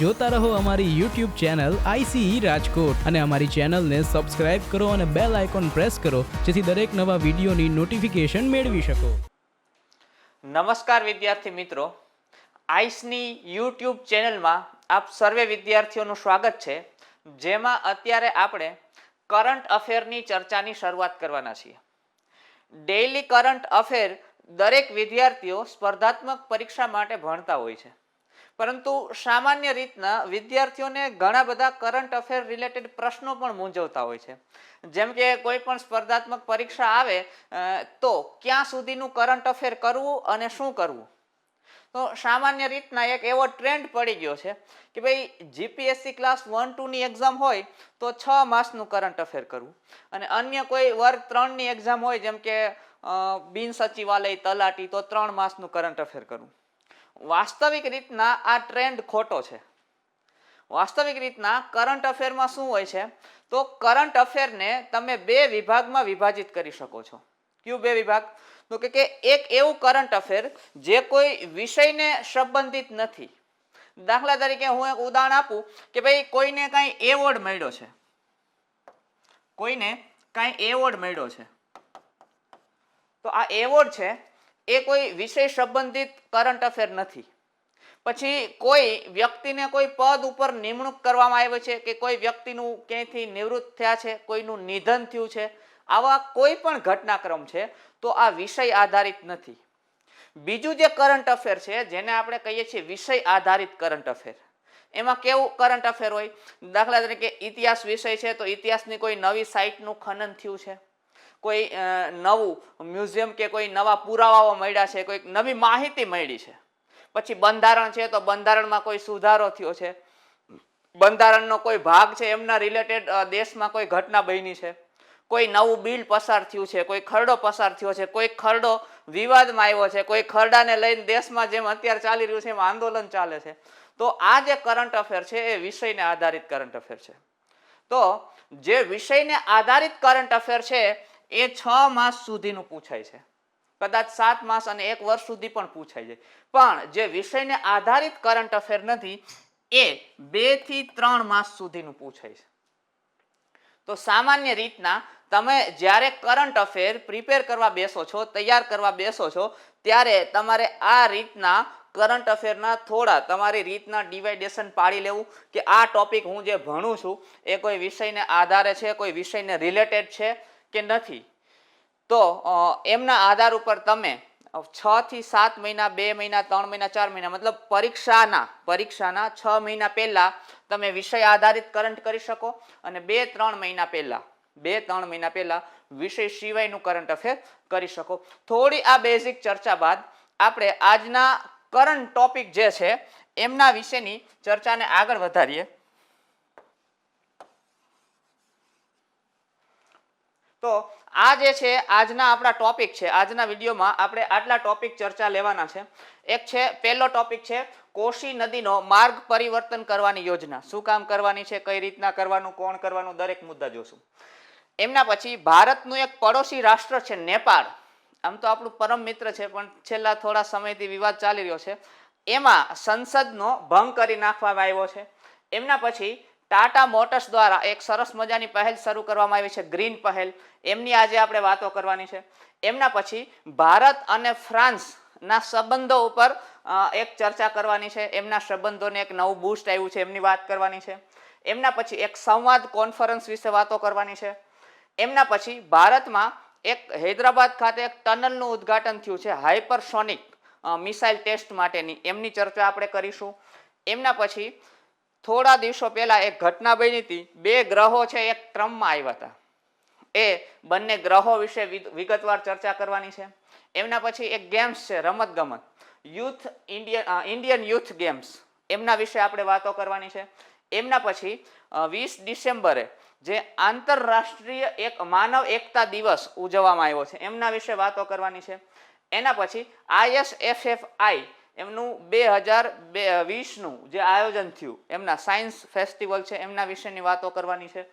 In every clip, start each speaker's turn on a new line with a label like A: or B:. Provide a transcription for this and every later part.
A: જોતા રહો અમારી YouTube ચેનલ ICE રાજકોટ અને અમારી ચેનલને સબસ્ક્રાઇબ કરો અને બેલ આઇકોન પ્રેસ કરો જેથી દરેક નવા વિડીયોની નોટિફિકેશન મેળવી શકો.
B: નમસ્કાર વિદ્યાર્થી મિત્રો, આઈસની YouTube ચેનલમાં આપ સર્વે વિદ્યાર્થીઓનું સ્વાગત છે, જેમાં અત્યારે આપણે કરંટ અફેરની ચર્ચાની શરૂઆત કરવાના છીએ. ડેઇલી કરંટ અફેર દરેક વિદ્યાર્થીઓ સ્પર્ધાત્મક પરીક્ષા માટે ભણતા હોય છે, પરંતુ સામાન્ય રીતના વિદ્યાર્થીઓને ઘણા બધા કરંટ અફેર રિલેટેડ પ્રશ્નો પણ મૂંઝવતા હોય છે. જેમ કે કોઈ પણ સ્પર્ધાત્મક પરીક્ષા આવે તો ક્યાં સુધીનું કરંટ અફેર કરવું અને શું કરવું. તો સામાન્ય રીતના એક એવો ટ્રેન્ડ પડી ગયો છે કે ભાઈ જીપીએસસી ક્લાસ 1-2ની એક્ઝામ હોય તો 6 માસનું કરંટ અફેર કરવું, અને અન્ય કોઈ વર્ગ 3ની એક્ઝામ હોય જેમ કે બિન સચિવાલય તલાટી તો 3 માસનું કરંટ અફેર કરવું. વાસ્તવિક રીતના આ ટ્રેન્ડ ખોટો છે. વાસ્તવિક રીતના કરંટ અફેરમાં શું હોય છે, તો કરંટ અફેરને તમે 2 વિભાગમાં વિભાજિત કરી શકો છો. કયું 2 વિભાગ? તો કે એક એવું કરંટ અફેર જે કોઈ વિષયને સંબંધિત નથી. દાખલા તરીકે હું એક ઉદાહરણ આપું કે ભાઈ કોઈને કાંઈ એવોર્ડ મળ્યો છે, કોઈને કાંઈ એવોર્ડ મળ્યો છે, તો આ એવોર્ડ છે એ કોઈ વિષય સંબંધિત કરંટ અફેર નથી. પછી કોઈ વ્યક્તિને કોઈ પદ ઉપર નિમણૂક કરવામાં આવે છે કે કોઈ વ્યક્તિનું ક્યાંયથી નિવૃત્ત થયા છે, કોઈનું નિધન થયું છે, આવા કોઈ પણ ઘટનાક્રમ છે તો આ વિષય આધારિત નથી. બીજું જે કરંટ અફેર છે જેને આપણે કહીએ છીએ વિષય આધારિત કરંટ અફેર, એમાં કેવું કરંટ અફેર હોય? દાખલા તરીકે ઇતિહાસ વિષય છે તો ઇતિહાસની કોઈ નવી સાઇટનું ખનન થયું છે, કોઈ નવું મ્યુઝિયમ કે કોઈ નવા પુરાવાઓ મળ્યા છે, કોઈ નવી માહિતી મળી છે. પછી બંધારણ છે તો બંધારણમાં કોઈ સુધારો થયો છે, બંધારણનો કોઈ ભાગ છે એમના રિલેટેડ દેશમાં કોઈ ઘટના બની છે, કોઈ નવું બિલ પસાર થયું છે, કોઈ ખરડો પસાર થયો છે, કોઈ ખરડો વિવાદમાં આવ્યો છે, કોઈ ખરડાને લઈને દેશમાં જેમ અત્યારે ચાલી રહ્યું છે એમાં આંદોલન ચાલે છે. તો આ જે કરંટ અફેર છે એ વિષયને આધારિત કરંટ અફેર છે. તો જે વિષયને આધારિત કરંટ અફેર છે એ 6 માસ સુધીનું પૂછાય છે, કદાચ 7 માસ અને 1 વર્ષ સુધી પણ પૂછાય છે. પણ જે વિષયને આધારિત કરંટ અફેર નથી એ 2 થી 3 માસ સુધીનું પૂછાય છે. તો સામાન્ય રીતના તમે જ્યારે કરંટ અફેર પ્રિપેર કરવા બેસો છો, તૈયાર કરવા બેસો છો, ત્યારે તમારે આ રીતના કરંટ અફેરના થોડા તમારી રીતના ડિવાઇડેશન પાડી લેવું કે આ ટોપિક હું જે ભણું છું એ કોઈ વિષયને આધારે છે, કોઈ વિષયને રિલેટેડ છે કે નથી. તો એમના આધાર ઉપર તમે 6 થી 7 મહિના, 2 મહિના, 3 મહિના, 4 મહિના મતલબ પરીક્ષાના 6 મહિના પહેલા તમે વિષય આધારિત કરંટ કરી શકો અને 2-3 મહિના પહેલા વિષય સિવાયનું કરંટ અફેર કરી શકો. થોડી આ બેઝિક ચર્ચા બાદ આપણે આજના કરંટ ટોપિક જે છે એમના વિશેની ચર્ચાને આગળ વધારીએ. તો આ જે છે આજના આપણા ટોપિક છે. આજના વિડીયોમાં આપણે આટલા ટોપિક ચર્ચા લેવાના છે. એક છે, પહેલો ટોપિક છે કોશી નદીનો માર્ગ પરિવર્તન કરવાની યોજના. શું કામ કરવાની છે, કઈ રીતના કરવાનું, કોણ કરવાનું, દરેક મુદ્દા જોશું. એમના પછી ભારતનું એક પડોશી રાષ્ટ્ર છે નેપાળ. આમ તો આપણું પરમ મિત્ર છે પણ છેલ્લા થોડા સમયથી વિવાદ ચાલી રહ્યો છે, એમાં સંસદનો ભંગ કરી નાખવામાં આવ્યો છે. એમના પછી ટાટા મોટર્સ દ્વારા એક સરસ મજાની પહેલ શરૂ કરવામાં આવી છે, ગ્રીન પહેલ, એમની આજે આપણે વાતો કરવાની છે. એમના પછી ભારત અને ફ્રાન્સના સંબંધો ઉપર એક ચર્ચા કરવાની છે, એમના સંબંધોને એક નવું બૂસ્ટ આવ્યું છે એમની વાત કરવાની છે. એમના પછી એક સંવાદ કોન્ફરન્સ વિશે વાતો કરવાની છે. એમના પછી ભારતમાં એક હૈદરાબાદ ખાતે એક ટનલનું ઉદ્ઘાટન થયું છે હાઇપરસોનિક મિસાઇલ ટેસ્ટ માટેની, એમની ચર્ચા આપણે કરીશું. એમના પછી થોડા દિવસો પહેલા એક ઘટના બની હતી, 2 ગ્રહો છે એક ટ્રમમાં આવ્યા હતા, એ બંને ગ્રહો વિશે વિગતવાર ચર્ચા કરવાની છે. એમના પછી એક ગેમ્સ છે, રમત ગમત, ઇન્ડિયન યુથ ગેમ્સ, એમના વિશે આપણે વાતો કરવાની છે. એમના પછી 20 ડિસેમ્બરે જે આંતરરાષ્ટ્રીય એક માનવ એકતા દિવસ ઉજવવામાં આવ્યો છે, એમના વિશે વાતો કરવાની છે. એના પછી ISFFI એમનું 2020નું જે આયોજન થયું, એમના સાયન્સ ફેસ્ટિવલ છે, એમના વિશેની વાતો કરવાની છે.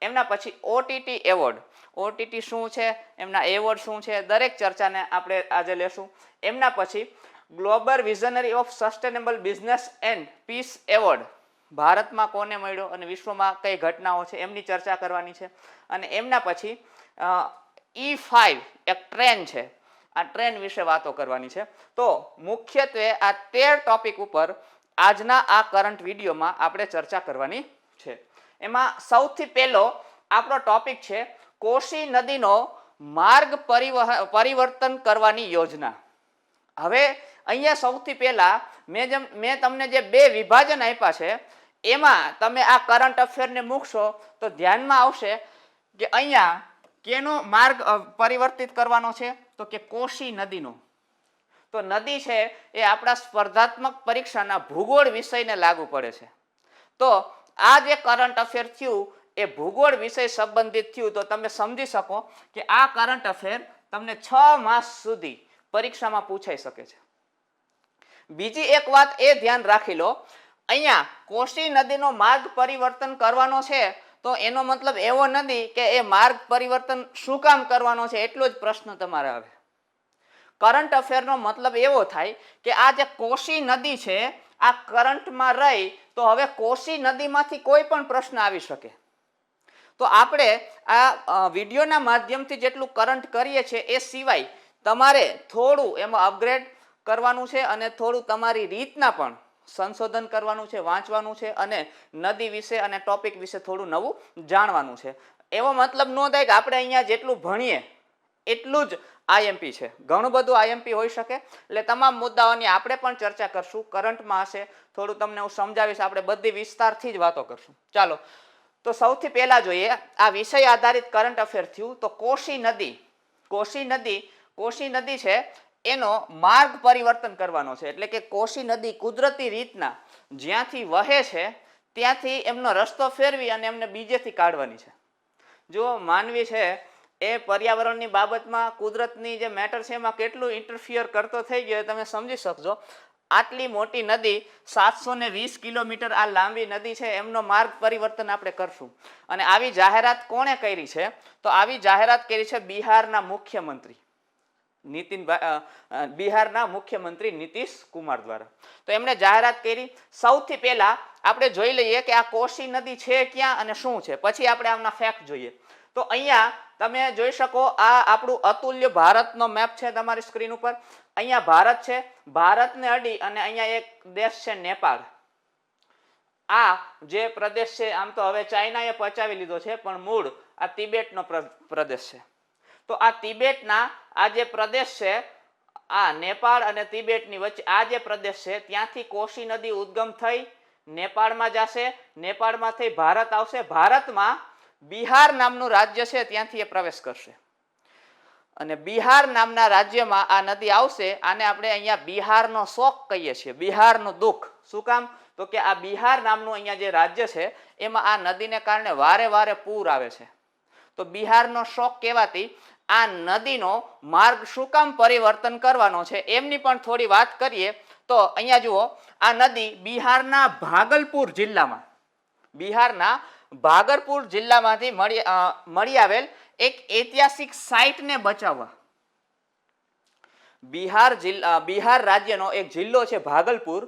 B: એમના પછી OTT એવોર્ડ, OTT શું છે, એમના એવોર્ડ શું છે, દરેક ચર્ચાને આપણે આજે લેશું. એમના પછી global visionary of sustainable business and peace award, ભારતમાં કોને મળ્યો અને વિશ્વમાં કઈ ઘટનાઓ છે એમની ચર્ચા કરવાની છે. અને એમના પછી E5 એક ટ્રેન છે, આ ટ્રેન વિશે વાતો કરવાની છે. તો મુખ્યત્વે આ 13 ટોપિક ઉપર આજના આ કરંટ વિડીયોમાં આપણે ચર્ચા કરવાની છે. એમાં સૌથી પહેલો આપણો ટોપિક છે કોશી નદીનો માર્ગ પરિવર્તન કરવાની યોજના. હવે અહીંયા સૌથી પહેલા મેં તમને જે બે વિભાજન આપ્યા છે એમાં તમે આ કરંટ અફેરને મૂકશો તો ધ્યાનમાં આવશે કે અહીંયા કેનો માર્ગ પરિવર્તિત કરવાનો છે, તો કે કોશી નદીનો. તો નદી છે એ આપણા સ્પર્ધાત્મક પરીક્ષાના ભૂગોળ વિષયને લાગુ પડે છે. તો આ જે કરંટ અફેર થયું એ ભૂગોળ વિષય સંબંધિત થયું. તો તમે સમજી શકો કે આ કરંટ અફેર તમને 6 માસ સુધી પરીક્ષામાં પૂછાઈ શકે છે. બીજી એક વાત એ ધ્યાન રાખી લો, અહીંયા કોશી નદીનો માર્ગ પરિવર્તન કરવાનો છે તો એનો મતલબ એવો નથી કે એ માર્ગ પરિવર્તન શું કામ કરવાનો છે એટલો જ પ્રશ્ન તમારે આવે. કરંટ અફેરનો મતલબ એવો થાય કે આ જે કોશી નદી છે આ કરંટમાં રહી તો હવે કોશી નદીમાંથી કોઈ પણ પ્રશ્ન આવી શકે. તો આપણે આ વિડીયોના માધ્યમથી જેટલું કરંટ કરીએ છીએ એ સિવાય તમારે થોડું એમાં અપગ્રેડ કરવાનું છે અને થોડું તમારી રીતના પણ સંશોધન કરવાનું છે, વાંચવાનું છે અને નદી વિશે અને ટોપિક વિશે થોડું નવું જાણવાનું છે. એવો મતલબ ન થાય કે આપણે અહીંયા જેટલું ભણીએ એટલું જ આઈએમપી છે. ઘણું બધું આઈએમપી હોઈ શકે. એટલે તમામ મુદ્દાઓની આપણે પણ ચર્ચા કરશું. કરંટમાં હશે થોડું તમને હું સમજાવીશ, આપણે બધી વિસ્તારથી જ વાતો કરશું. ચાલો, તો સૌથી પહેલા જોઈએ આ વિષય આધારિત કરંટ અફેર થયું તો કોશી નદી છે એનો માર્ગ પરિવર્તન કરવાનો છે. એટલે કે કોશી નદી કુદરતી રીતના જ્યાંથી વહે છે ત્યાંથી એમનો રસ્તો ફેરવી અને એમને બીજેથી કાઢવાની છે. જો માનવી છે એ પર્યાવરણની બાબતમાં કુદરતની જે મેટર છે એમાં કેટલું ઇન્ટરફિયર કરતો થઈ ગયો તમે સમજી શકજો. આટલી મોટી નદી 720 કિલોમીટર આ લાંબી નદી છે એમનો માર્ગ પરિવર્તન આપણે કરશું. અને આવી જાહેરાત કોણે કરી છે? તો આવી જાહેરાત કરી છે બિહારના મુખ્યમંત્રી બિહારના મુખ્યમંત્રી નીતિશ કુમાર દ્વારા. તો એમણે જાહેરાત કરી. સૌથી પહેલા આપણે જોઈ લઈએ કે આ કોશી નદી છે ક્યાં અને શું છે, પછી આપણે આમના ફેક્ટ જોઈએ. તો અહીંયા તમે જોઈ શકો આ આપણું અતુલ્ય ભારતનો મેપ છે તમારી સ્ક્રીન ઉપર. અહીંયા ભારત છે, ભારતને અડી અને અહીંયા એક દેશ છે નેપાળ. આ જે પ્રદેશ છે આમ તો હવે ચાઇનાએ પચાવી લીધો છે પણ મૂળ આ તિબેટનો પ્રદેશ છે. તો આ તિબેટના આ જે પ્રદેશ છે આ નેપાળ અને તિબેટની વચ્ચે આ જે પ્રદેશ છે ત્યાંથી કોશી નદી ઉદ્ગમ થઈ નેપાળમાં જશે, નેપાળમાંથી ભારત આવશે, ભારતમાં બિહાર નામનું રાજ્ય છે ત્યાંથી એ પ્રવેશ કરશે અને બિહાર નામના રાજ્યમાં આ નદી આવશે. આને આપણે અહીંયા બિહારનો શોક કહીએ છીએ, બિહારનું દુઃખ. શું કામ? તો કે આ બિહાર નામનું અહીંયા જે રાજ્ય છે એમાં આ નદીને કારણે વારે વારે પૂર આવે છે. તો બિહારનો શોક કહેવાતી આ નદીનો માર્ગ શું કામ પરિવર્તન કરવાનો છે એમની પણ થોડી વાત કરીએ. તો અહીંયા જુઓ, આ નદી બિહારના ભાગલપુર જિલ્લામાંથી મળી આવેલ એક ઐતિહાસિક સાઇટને બચાવવા બિહાર રાજ્યનો એક જિલ્લો છે ભાગલપુર,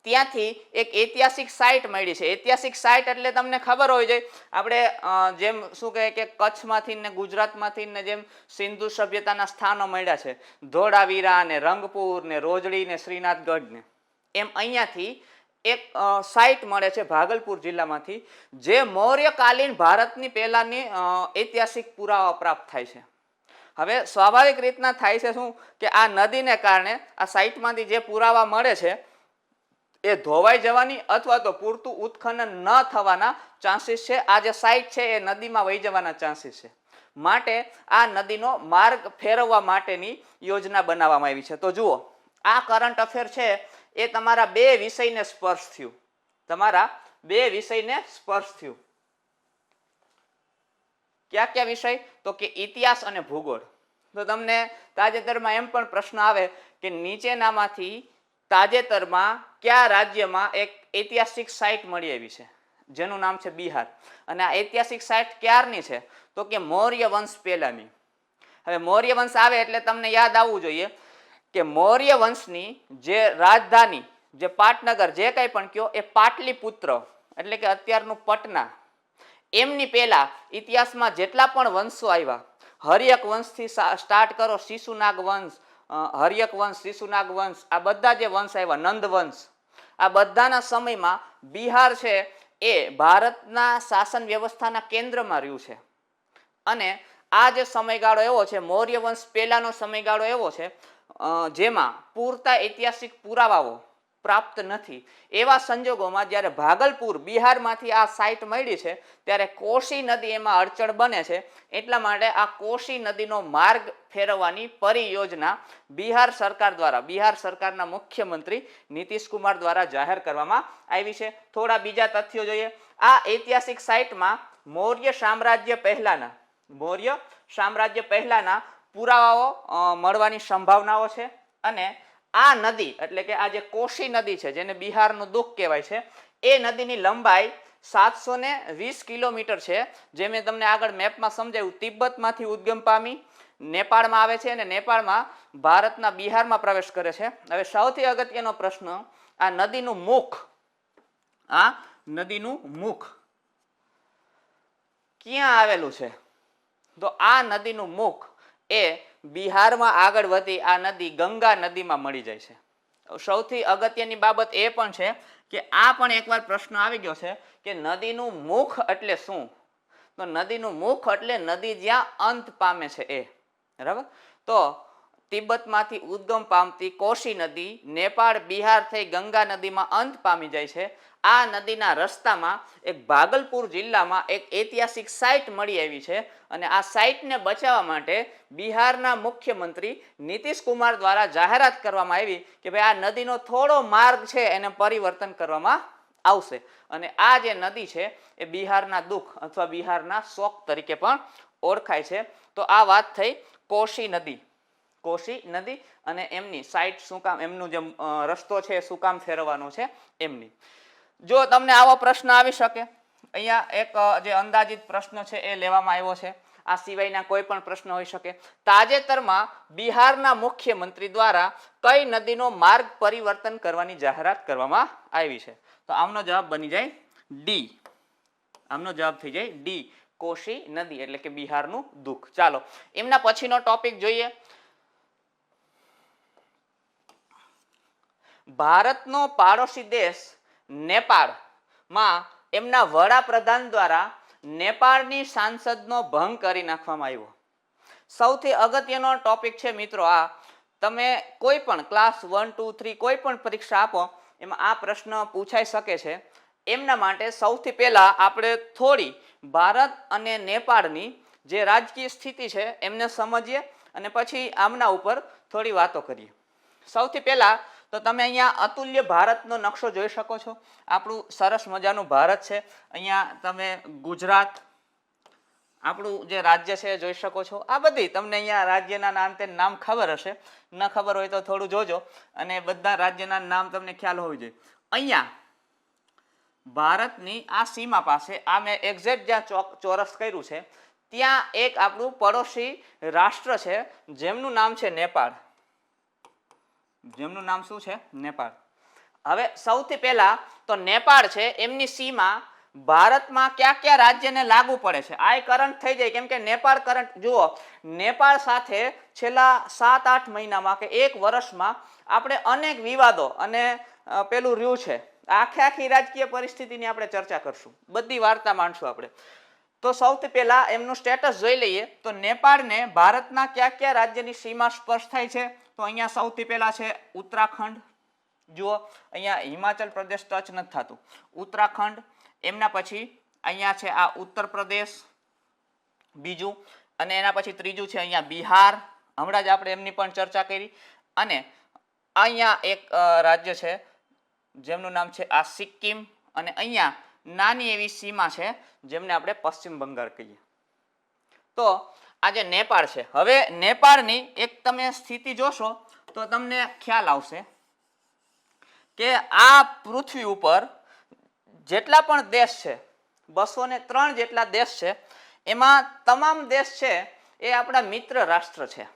B: ત્યાંથી એક ઐતિહાસિક સાઇટ મળી છે. ઐતિહાસિક સાઇટ એટલે તમને ખબર હોય છે આપણે જેમ શું કહે કે કચ્છમાંથી ને ગુજરાતમાંથી ને જેમ સિંધુ સભ્યતાના સ્થાનો મળ્યા છે, ધોળાવીરા ને રંગપુર ને રોજડી ને શ્રીનાથગઢ ને, એમ અહીંયાથી એક સાઇટ મળે છે ભાગલપુર જિલ્લામાંથી જે મૌર્યકાલીન ભારતની પહેલાની ઐતિહાસિક પુરાવા પ્રાપ્ત થાય છે. હવે સ્વાભાવિક રીતના થાય છે શું કે આ નદીને કારણે આ સાઇટમાંથી જે પુરાવા મળે છે એ ધોવાઈ જવાની અથવા તો પૂરતું ઉત્ખનન ન થવાના ચાન્સીસ છે. આ જે સાઇટ છે એ નદીમાં વહી જવાના ચાન્સીસ છે. માટે આ નદીનો માર્ગ ફેરવવા માટેની યોજના બનાવવામાં આવી છે. તો જુઓ, આ કરંટ અફેર છે એ તમારા બે વિષયને સ્પર્શ થયું. કયા વિષય? તો કે ઇતિહાસ અને ભૂગોળ. તો તમને તાજેતરમાં એમ પણ પ્રશ્ન આવે કે નીચેનામાંથી તાજેતરમાં કયા રાજ્યમાં એક ઐતિહાસિક સાઇટ મળી આવી છે જેનું નામ છે બિહાર, અને આ ઐતિહાસિક સાઇટ ક્યારની છે? તો કે મૌર્ય વંશ પહેલાની. હવે મૌર્ય વંશ આવે એટલે તમને યાદ આવવું જોઈએ કે મૌર્ય વંશની જે રાજધાની, જે પાટનગર, જે કંઈ પણ કયો, એ પાટલીપુત્ર એટલે કે અત્યારનું પટના, એમની પહેલા ઇતિહાસમાં જેટલા પણ વંશો આવ્યા, હર્યક વંશથી સ્ટાર્ટ કરો, શિશુનાગ વંશ, હર્યક વંશ, શિશુનાગ વંશ, આ બધા જે વંશ આવ્યા, નંદ વંશ, આ બધાના સમયમાં બિહાર છે એ ભારતના શાસન વ્યવસ્થાના કેન્દ્રમાં રહ્યું છે. અને આ જે સમયગાળો એવો છે, મૌર્ય વંશ પહેલાનો સમયગાળો એવો છે જેમાં પૂરતા ઐતિહાસિક પુરાવાઓ પ્રાપ્ત નથી. એવા સંજોગોમાં જ્યારે ભાગલપુર બિહારમાંથી આ સાઇટ મળી છે ત્યારે કોશી નદી એમાં અડચણ બને છે. એટલા માટે આ કોશી નદીનો માર્ગ ફેરવવાની પરિયોજના બિહાર સરકાર દ્વારા, બિહાર સરકારના મુખ્યમંત્રી નીતિશ કુમાર દ્વારા જાહેર કરવામાં આવી છે. થોડા બીજા તથ્યો જોઈએ. આ ઐતિહાસિક સાઇટમાં મૌર્ય સામ્રાજ્ય પહેલાના પુરાવાઓ મળવાની સંભાવનાઓ છે. અને આ નદી એટલે કે આ જે કોશી નદી છે, જેને બિહારનું દુઃખ કહેવાય છે, એ નદીની લંબાઈ 720 કિલોમીટર છે. જે મેં તમને આગળ મેપમાં સમજાવ્યું, તિબ્બતમાંથી ઉદ્ગમ પામી નેપાળમાં આવે છે અને નેપાળમાં ભારતના બિહારમાં પ્રવેશ કરે છે. હવે સૌથી અગત્યનો પ્રશ્ન, આ નદીનું મુખ ક્યાં આવેલું છે? તો આ નદીનું મુખ એ બિહારમાં આગળ વધી આ નદી ગંગા નદીમાં મળી જાય છે. સૌથી અગત્યની બાબત એ પણ છે કે આ પણ એકવાર પ્રશ્ન આવી ગયો છે કે નદીનું મુખ એટલે શું? તો નદીનું મુખ એટલે નદી જ્યાં અંત પામે છે એ. બરાબર? તો તિબ્બતમાંથી ઉદ્ગમ પામતી કોશી નદી નેપાળ, બિહાર થઈ ગંગા નદીમાં અંત પામી જાય છે. આ નદીના રસ્તામાં એક ભાગલપુર જિલ્લામાં એક ઐતિહાસિક સાઇટ મળી આવી છે અને આ સાઇટને બચાવવા માટે બિહારના મુખ્યમંત્રી નીતિશ કુમાર દ્વારા જાહેરાત કરવામાં આવી કે ભાઈ આ નદીનો થોડો માર્ગ છે એને પરિવર્તન કરવામાં આવશે. અને આ જે નદી છે એ બિહારના દુઃખ અથવા બિહારના શોક તરીકે પણ ઓળખાય છે. તો આ વાત થઈ કોશી નદી અને એમની સાઇટ શું કામ, એમનું જે રસ્તો છે શું કામ ફેરવવાનો છે એમની. જો તમને આવો પ્રશ્ન આવી શકે, અહીંયા એક જે અંદાજિત પ્રશ્ન છે એ લેવામાં આવ્યો છે. આ સિવાયના કોઈ પણ પ્રશ્ન હોઈ શકે. તાજેતરમાં બિહારના મુખ્યમંત્રી દ્વારા કઈ નદીનો માર્ગ પરિવર્તન કરવાની જાહેરાત કરવામાં આવી છે? તો આમનો જવાબ બની જાય ડી. આમનો જવાબ થઈ જાય ડી, કોશી નદી એટલે કે બિહારનું દુઃખ. ચાલો એમના પછીનો ટોપિક જોઈએ. ભારતનો પાડોશી દેશ નેપાળમાં એમના વડાપ્રધાન દ્વારા નેપાળની સાંસદનો ભંગ કરી નાખવામાં આવ્યો. સૌથી અગત્યનો ટોપિક છે મિત્રો આ. તમે કોઈ પણ ક્લાસ 1, 2, 3 કોઈ પણ પરીક્ષા આપો એમાં આ પ્રશ્ન પૂછાઈ શકે છે. એમના માટે સૌથી પહેલા આપણે થોડી ભારત અને નેપાળની જે રાજકીય સ્થિતિ છે એમને સમજીએ અને પછી આમના ઉપર થોડી વાતો કરીએ. સૌથી પહેલા તો તમે અહીંયા અતુલ્ય ભારતનો નકશો જોઈ શકો છો. આપણું સરસ મજાનું ભારત છે. અહીંયા તમે ગુજરાત, આપણું જે રાજ્ય છે એ જોઈ શકો છો. આ બધી તમને અહીંયા રાજ્યના નામ ખબર હશે, ન ખબર હોય તો થોડું જોજો અને બધા રાજ્યના નામ તમને ખ્યાલ હોવી જોઈએ. અહીંયા ભારતની આ સીમા પાસે આ મેં એક્ઝેક્ટ જ્યાં ચોરસ કર્યું છે ત્યાં એક આપણું પડોશી રાષ્ટ્ર છે જેમનું નામ છે નેપાળ. જેમનું નામ શું છે? નેપાળ. હવે સૌથી પહેલા તો નેપાળ છે એમની સીમા ભારતમાં કયા કયા રાજ્યને લાગુ પડે છે આ કરંટ થઈ જાય. કેમ કે નેપાળ કરંટ જુઓ, નેપાળ સાથે છેલ્લા 7-8 મહિનામાં કે 1 વર્ષમાં આપણે અનેક વિવાદો અને પેલું રહ્યું છે. આખી રાજકીય પરિસ્થિતિની આપણે ચર્ચા કરશું, બધી વાર્તા માંડશું આપણે. તો સૌથી પહેલા એમનું સ્ટેટસ જોઈ લઈએ. તો નેપાળને ભારતના કયા કયા રાજ્યની સીમા સ્પર્શ થાય છે? તો અહીંયા સૌથી પહેલા છે ઉત્તરાખંડ. જુઓ અહીંયા હિમાચલ પ્રદેશ ટચ નથી થતું, ઉત્તરાખંડ. એમના પછી અહીંયા છે આ ઉત્તર પ્રદેશ બીજું, અને એના પછી ત્રીજું છે અહીંયા બિહાર. હમણાં જ આપણે એમની પણ ચર્ચા કરી. અને અહીંયા એક રાજ્ય છે જેમનું નામ છે આ સિક્કિમ. અને અહીંયા નાની એવી સીમા છે જેમને આપણે પશ્ચિમ બંગાળ કહીએ. તો આ જે નેપાળ છે, હવે નેપાળની એક તમે સ્થિતિ જોશો તો તમને ખ્યાલ આવશે કે આ પૃથ્વી ઉપર જેટલા પણ દેશ છે 203 જેટલા દેશ છે, એમાં તમામ દેશ છે એ આપણા મિત્ર રાષ્ટ્ર છે.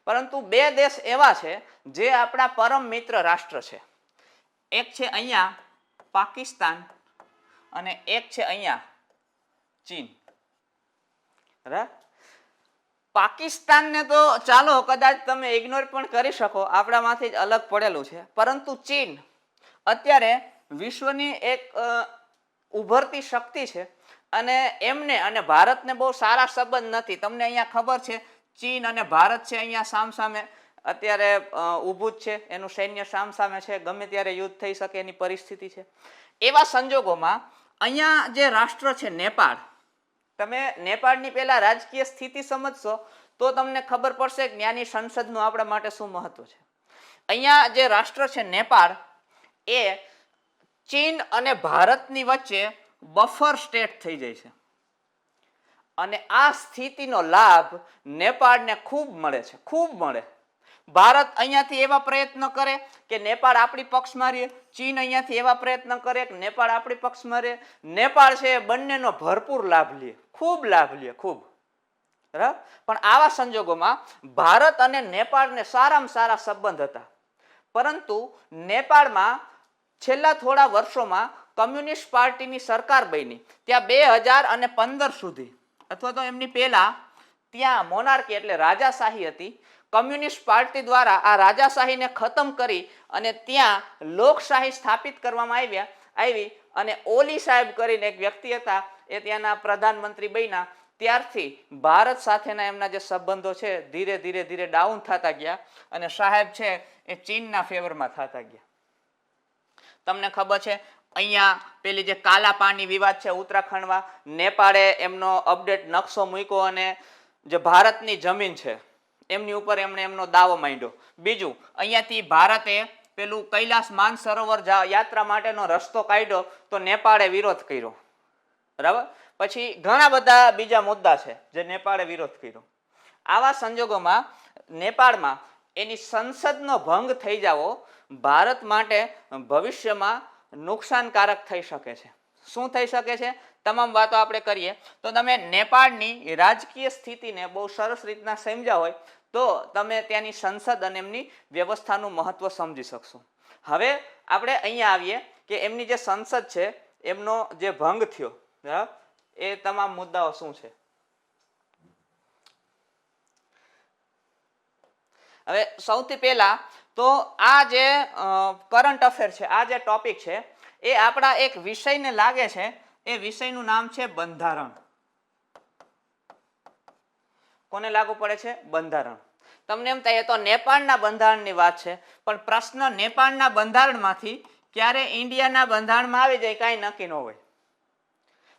B: પરંતુ 2 દેશ એવા છે જે આપણા પરમ મિત્ર રાષ્ટ્ર છે. એક છે અહીંયા પાકિસ્તાન અને એક છે અહીંયા ચીન. બરાબર. પાકિસ્તાનને તો ચાલો કદાચ તમે ઇગ્નોર પણ કરી શકો, આપણામાંથી જ અલગ પડેલું છે, પરંતુ ચીન અત્યારે વિશ્વની એક ઉભરતી શક્તિ છે અને એમને અને ભારતને બહુ સારા સંબંધ નથી. તમને અહીંયા ખબર છે ચીન અને ભારત છે અહીંયા સામસામે અત્યારે ઊભું જ છે, એનું સૈન્ય સામસામે છે, ગમે ત્યારે યુદ્ધ થઈ શકે એની પરિસ્થિતિ છે. એવા સંજોગોમાં અહીંયા જે રાષ્ટ્ર છે નેપાળ, તમે નેપાળની પહેલા રાજકીય સ્થિતિ સમજશો તો તમને ખબર પડશે કે ત્યાંની સંસદનું આપણા માટે શું મહત્વ છે. અહીંયા જે રાષ્ટ્ર છે નેપાળ એ ચીન અને ભારતની વચ્ચે બફર સ્ટેટ થઈ જાય છે અને આ સ્થિતિનો લાભ નેપાળને ખૂબ મળે છે, ખૂબ મળે. ભારત અહીંયાથી એવા પ્રયત્ન કરે કે નેપાળ આપણી પક્ષમાં રહે, ચીન અહીંયાથી એવા પ્રયત્ન કરે કે નેપાળ આપણી પક્ષમાં રહે. નેપાળ છે એ બંનેનો ભરપૂર લાભ લે, ખૂબ લાભ લે, ખૂબ. બરાબર. પણ આવા સંજોગોમાં ભારત અને નેપાળને સારામાં સારા સંબંધ હતા, પરંતુ નેપાળમાં છેલ્લા થોડા વર્ષોમાં કમ્યુનિસ્ટ પાર્ટીની સરકાર બની. ત્યાં 2015 સુધી અથવા તો એમની પહેલા ત્યાં મોનાર્કી એટલે રાજાશાહી હતી. કમ્યુનિસ્ટ પાર્ટી દ્વારા આ રાજાશાહીને ખતમ કરી અને ત્યાં લોકશાહી સ્થાપિત કરવામાં આવી અને ઓલી સાહેબ કરીને એક વ્યક્તિ હતા એ ત્યાંના પ્રધાનમંત્રી બન્યા. ત્યારથી ભારત સાથેના એમના જે સંબંધો છે ધીરે ધીરે ધીરે ડાઉન થતા ગયા અને સાહેબ છે એ ચીનના ફેવરમાં થતા ગયા. તમને ખબર છે અહીંયા પેલી જે કાલા પાણી વિવાદ છે ઉત્તરાખંડમાં, નેપાળે એમનો અપડેટ નકશો મૂક્યો અને જે ભારતની જમીન છે એમની ઉપર એમણે એમનો દાવો માંડ્યો. બીજું, અહીંયાથી ભારતે પેલું કૈલાસ માનસરોવર યાત્રા માટેનો રસ્તો કાઢ્યો તો નેપાળે વિરોધ કર્યો. બરાબર. પછી ઘણા બધા બીજા મુદ્દા છે જે નેપાળે વિરોધ કર્યો. આવા સંજોગોમાં નેપાળમાં એની સંસદનો ભંગ થઈ જાવો ભારત માટે ભવિષ્યમાં નુકસાનકારક થઈ શકે છે. શું થઈ શકે છે? તમામ વાતો આપણે કરીએ તો તમે નેપાળની રાજકીય સ્થિતિને બહુ સરસ રીતના સમજ્યા હોય તો તમે ત્યાંની સંસદ અને એમની વ્યવસ્થાનું મહત્વ સમજી શકશો. હવે આપણે અહીંયા આવીએ કે એમની જે સંસદ છે એમનો જે ભંગ થયો એ તમામ મુદ્દાઓ શું છે. હવે સૌથી પહેલા તો આ જે કરંટ અફેર છે, આ જે ટોપિક છે એ આપણા એક વિષયને લાગે છે, એ વિષયનું નામ છે બંધારણ. કોને લાગુ પડે છે? બંધારણ. તમને એમ થાય તો નેપાળના બંધારણની વાત છે, પણ પ્રશ્ન નેપાળના બંધારણમાંથી ક્યારે ઇન્ડિયાના બંધારણમાં આવી જાય કાંઈ નક્કી ન હોય.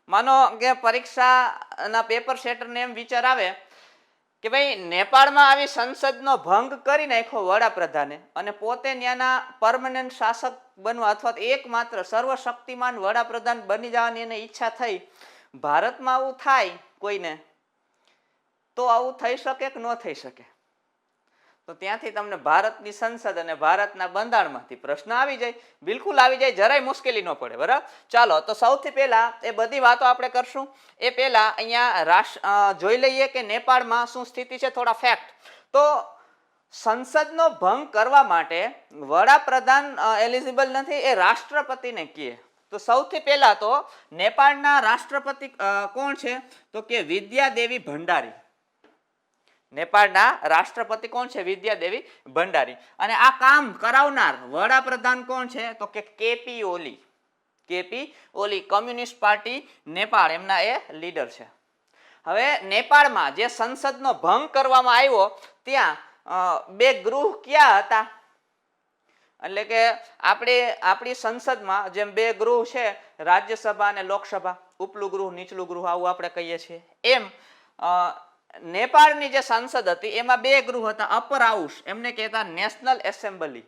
B: માનો કે પરીક્ષાના પેપર સેટરને એમ વિચાર આવે કે ભાઈ નેપાળમાં આવી સંસદનો ભંગ કરી નાખ્યો વડાપ્રધાને અને પોતે ત્યાંના પરમનન્ટ શાસક બનવા અથવા એકમાત્ર સર્વશક્તિમાન વડાપ્રધાન બની જવાની એને ઈચ્છા થઈ. ભારતમાં આવું થાય કોઈને તો આવું થઈ શકે કે ન થઈ શકે? તો ત્યાંથી તમને ભારતની સંસદ અને ભારતના બંધારણમાંથી પ્રશ્ન આવી જાય, બિલકુલ આવી જાય, જરાય મુશ્કેલી ન પડે. બરાબર. ચાલો તો સૌથી પહેલા એ બધી વાતો આપણે કરશું. એ પહેલા અહીંયા જોઈ લઈએ કે નેપાળમાં શું સ્થિતિ છે, થોડા ફેક્ટ. તો સંસદનો ભંગ કરવા માટે વડાપ્રધાન એલિજિબલ નથી, એ રાષ્ટ્રપતિને કહે. તો સૌથી પહેલા તો નેપાળના રાષ્ટ્રપતિ કોણ છે? તો કે વિદ્યાદેવી ભંડારી. નેપાળના રાષ્ટ્રપતિ કોણ છે? વિદ્યાદેવી ભંડારી. અને આ કામ કરાવનાર વડાપ્રધાન કોણ છે? તો કે કેપી ઓલી. કેપી ઓલી કમ્યુનિસ્ટ પાર્ટી નેપાળ એમના એ લીડર છે. હવે નેપાળમાં જે સંસદનો ભંગ કરવામાં આવ્યો ત્યાં બે ગૃહ ક્યાં હતા? એટલે કે આપણી સંસદમાં જેમ બે ગૃહ છે, રાજ્યસભા અને લોકસભા, ઉપલું ગૃહ નીચલું ગૃહ આવું આપણે કહીએ છીએ, એમ નેપાળની જે સંસદ હતી એમાં બે ગૃહ હતા. અપર હાઉસ એમને કહેતા નેશનલ એસેમ્બલી,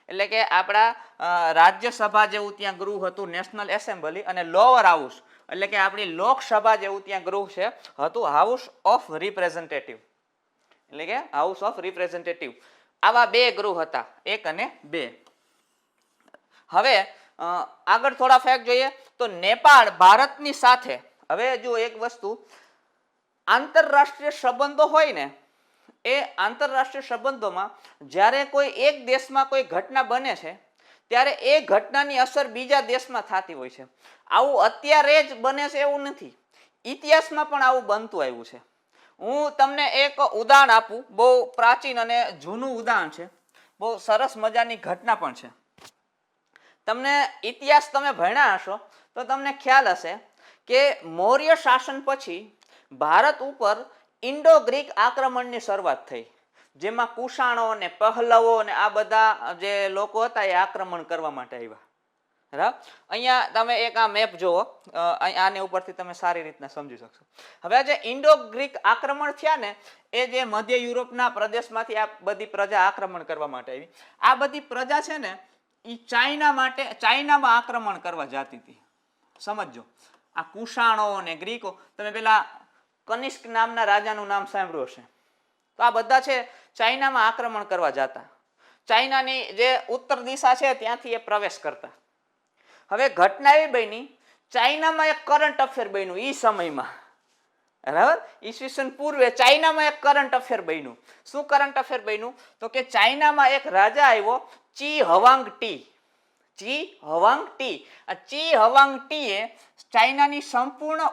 B: એટલે કે આપણા રાજ્યસભા જેવું ત્યાં ગૃહ હતું નેશનલ એસેમ્બલી, અને લોઅર હાઉસ એટલે કે આપણી લોકસભા જેવું ત્યાં ગૃહ છે હતું હાઉસ ઓફ રિપ્રેઝેન્ટેટિવ, એટલે કે હાઉસ ઓફ રિપ્રેઝેન્ટેટિવ. આવા બે ગૃહ હતા, 1 અને 2. હવે આગળ થોડા ફેક્ટ જોઈએ તો નેપાળ ભારતની સાથે, હવે જો એક વસ્તુ, આંતરરાષ્ટ્રીય સંબંધો હોય ને, એ આંતરરાષ્ટ્રીય સંબંધોમાં જ્યારે કોઈ એક દેશમાં કોઈ ઘટના બને છે ત્યારે એ ઘટનાની અસર બીજા દેશમાં થતી હોય છે. આવું અત્યારે જ બને છે એવું નથી, ઇતિહાસમાં પણ આવું બનતું આવ્યું છે. હું તમને એક ઉદાહરણ આપું, બહુ પ્રાચીન અને જૂનું ઉદાહરણ છે, બહુ સરસ મજાની ઘટના પણ છે. તમને ઇતિહાસ તમે ભણ્યા હશો તો તમને ખ્યાલ હશે કે મૌર્ય શાસન પછી ભારત ઉપર ઇન્ડો ગ્રીક આક્રમણની શરૂઆત થઈ, જેમાં કુષાણો અને પહલવો અને આ બધા જે લોકો હતા એ આક્રમણ કરવા માટે આવ્યા. બરાબર, અહીંયા તમે એક આ મેપ જુઓ, આને ઉપરથી તમે સારી રીતના સમજી શકશો. હવે આ જે ઇન્ડો ગ્રીક આક્રમણ થયા ને, એ જે મધ્ય યુરોપના પ્રદેશમાંથી આ બધી પ્રજા આક્રમણ કરવા માટે આવી. આ બધી પ્રજા છે ને એ ચાઇનામાં આક્રમણ કરવા જતી હતી. સમજો, આ કુષાણો અને ગ્રીકો, તમે પેલા કનિષ્ક નામના રાજાનું નામ સાંભળ્યું હશે, તો આ બધા છે ચાઇનામાં આક્રમણ કરવા જતા. ચાઇનાની જે ઉત્તર દિશા છે ત્યાંથી એ પ્રવેશ કરતા. હવે ઘટના એવી બની, ચાઇનામાં એક કરંટ અફેર બન્યું એ સમયમાં. બરાબર, ઈસવીસન પૂર્વે ચાઇનામાં એક કરંટ અફેર બન્યું. શું કરંટ અફેર બન્યું? તો કે ચાઇનામાં એક રાજા આવ્યો, ચી હવાંગ ટી. આ ચી હવાંગ ટીએ ચાઇનાની સંપૂર્ણ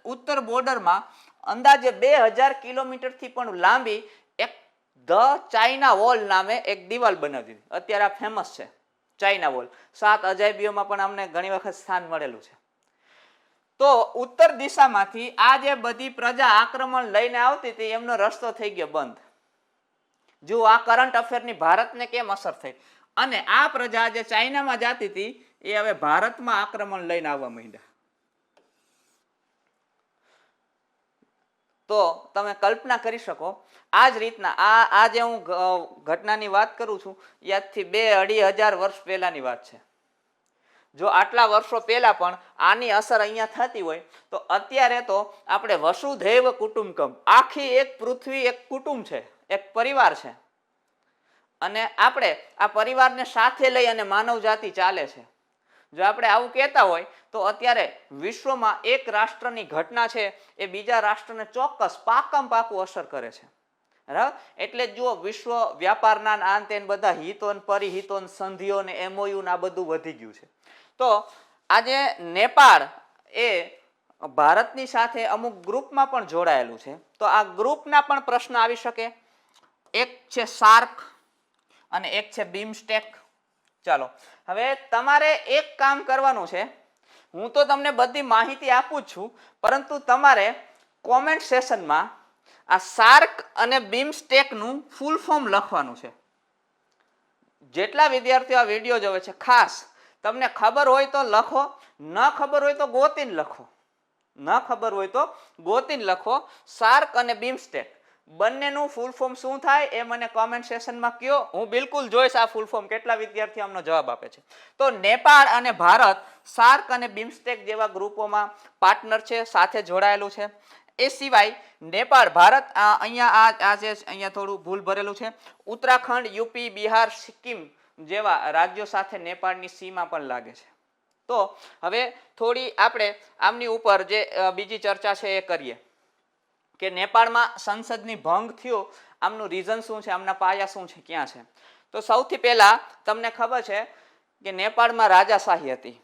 B: ઉત્તર બોર્ડરમાં અંદાજે 2000 કિલોમીટરથી પણ લાંબી એક ધ ચાઇના વોલ નામે એક દિવાલ બનાવી દીધી. અત્યારે આ ફેમસ છે ચાઇના વોલ. 7 અજાયબીઓમાં પણ અમને ઘણી વખત સ્થાન મળેલું છે. તો ઉત્તર દિશામાંથી આ જે બધી પ્રજા આક્રમણ લઈને આવતી હતી એમનો રસ્તો થઈ ગયો બંધ. જો આ કરંટ અફેરની ભારતને કેમ અસર થઈ, અને આ પ્રજા જે ચાઇનામાં જતી હતી એ હવે ભારતમાં આક્રમણ લઈને આવવા માંડ્યા. તો તમે કલ્પના કરી શકો, આ જ રીતના આ જે હું ઘટનાની વાત કરું છું એ આજથી 2-2.5 વર્ષ પહેલાની વાત છે. જો આટલા વર્ષો પહેલા પણ આની અસર અહીંયા થતી હોય તો અત્યારે તો આપણે વસુધૈવ કુટુંબકમ, આખી એક પૃથ્વી એક કુટુંબ છે, એક પરિવાર છે, અને આપણે આ પરિવારને સાથે લઈ અને માનવ જાતિ ચાલે છે. જો આપણે આવું કહેતા હોય તો અત્યારે વિશ્વમાં એક રાષ્ટ્રની ઘટના છે એ બીજા રાષ્ટ્રને ચોક્કસ પાકમ પાકું અસર કરે છે. બરાબર, એટલે જુઓ વિશ્વ વ્યાપારના આંતે બધા હિતો પરિહિતો સંધિઓ ને એમઓયુ આ બધું વધી ગયું છે. તો આજે નેપાળ એ ભારતની સાથે અમુક ગ્રુપમાં પણ જોડાયેલું છે. તો આ ગ્રુપના પણ પ્રશ્ન આવી શકે. એક છે સાર્ક અને એક છે બીમસ્ટેક. ચાલો, હવે તમારે એક કામ કરવાનું છે. હું તો તમને બધી માહિતી આપું જ છું, પરંતુ તમારે કોમેન્ટ સેશનમાં આ સાર્ક અને બીમસ્ટેકનું ફૂલ ફોર્મ લખવાનું છે. જેટલા વિદ્યાર્થીઓ આ વિડીયો જોવે છે, ખાસ તમને ખબર હોય તો લખો, ન ખબર હોય તો ગોતીને લખો. સાર્ક અને બીમસ્ટેક બંનેનું ફૂલ ફોર્મ શું થાય એ મને કોમેન્ટ સેશનમાં કહો. હું બિલકુલ જોઈશ આ ફૂલ ફોર્મ કેટલા વિદ્યાર્થીઓ આમનો જવાબ આપે છે. તો નેપાળ અને ભારત સાર્ક અને બીમસ્ટેક જેવા ગ્રુપોમાં પાર્ટનર છે, સાથે જોડાયેલું છે. એ સિવાય નેપાળ ભારત અહીંયા અહીંયા થોડું ભૂલ ભરેલું છે. ઉત્તરાખંડ, યુપી, બિહાર, સિક્કિમ જેવા રાજ્યો સાથે નેપાળની સીમા પણ લાગે છે. તો હવે થોડી આપણે આમની ઉપર જે બીજી ચર્ચા છે એ કરીએ કે નેપાળમાં સંસદની ભંગ થયો, આમનું રીઝન શું છે, આમના પાયા શું છે, ક્યાં છે. તો સૌથી પહેલા તમને ખબર છે કે નેપાળમાં રાજાશાહી હતી.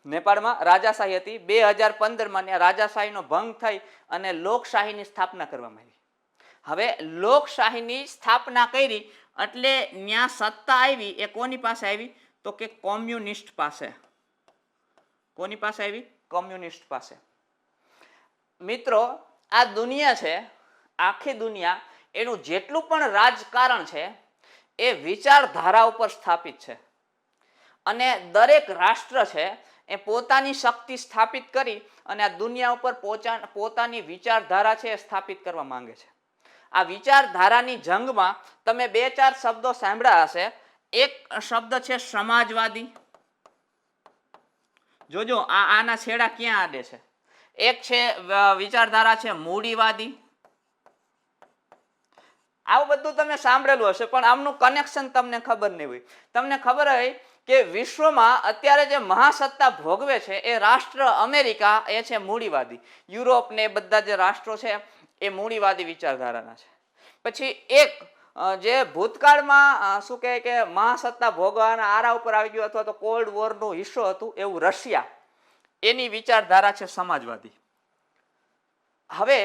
B: 2015માં રાજાશાહીનો ભંગ થઈ અને લોકશાહીની સ્થાપના કરવામાં આવી. હવે લોકશાહીની સ્થાપના કરી એટલે ત્યાં સત્તા આવી એ કોની પાસે આવી? તો કે કોમ્યુનિસ્ટ પાસે. કોની પાસે આવી? કોમ્યુનિસ્ટ પાસે. મિત્રો, આ દુનિયા છે, આખી દુનિયા, એનું જેટલું પણ રાજકારણ છે એ વિચારધારા ઉપર સ્થાપિત છે. અને દરેક રાષ્ટ્ર છે એ પોતાની શક્તિ સ્થાપિત કરી અને આ દુનિયા ઉપર પોતાની વિચારધારા છે એ સ્થાપિત કરવા માંગે છે. આ વિચારધારાની જંગમાં તમે 2-4 શબ્દો સાંભળ્યા હશે. એક શબ્દ છે સમાજવાદી. જોજો આના છેડા ક્યાં આડે છે. એક છે વિચારધારા છે મૂડીવાદી. આવું બધું તમે સાંભળેલું હશે, પણ આમનું કનેક્શન તમને ખબર નહીં હોય. તમને ખબર હોય કે વિશ્વમાં અત્યારે જે મહાસત્તા ભોગવે છે એ રાષ્ટ્ર અમેરિકા એ છે મૂડીવાદી. યુરોપ ને બધા જે રાષ્ટ્રો છે એ મૂડીવાદી વિચારધારાના છે. પછી એક જે ભૂતકાળમાં શું કહે કે મહાસત્તા ભોગવાના આરા ઉપર આવી ગયું અથવા તો કોલ્ડ વોરનો હિસ્સો હતું એવું રશિયા, એની વિચારધારા છે સમાજવાદી. હવે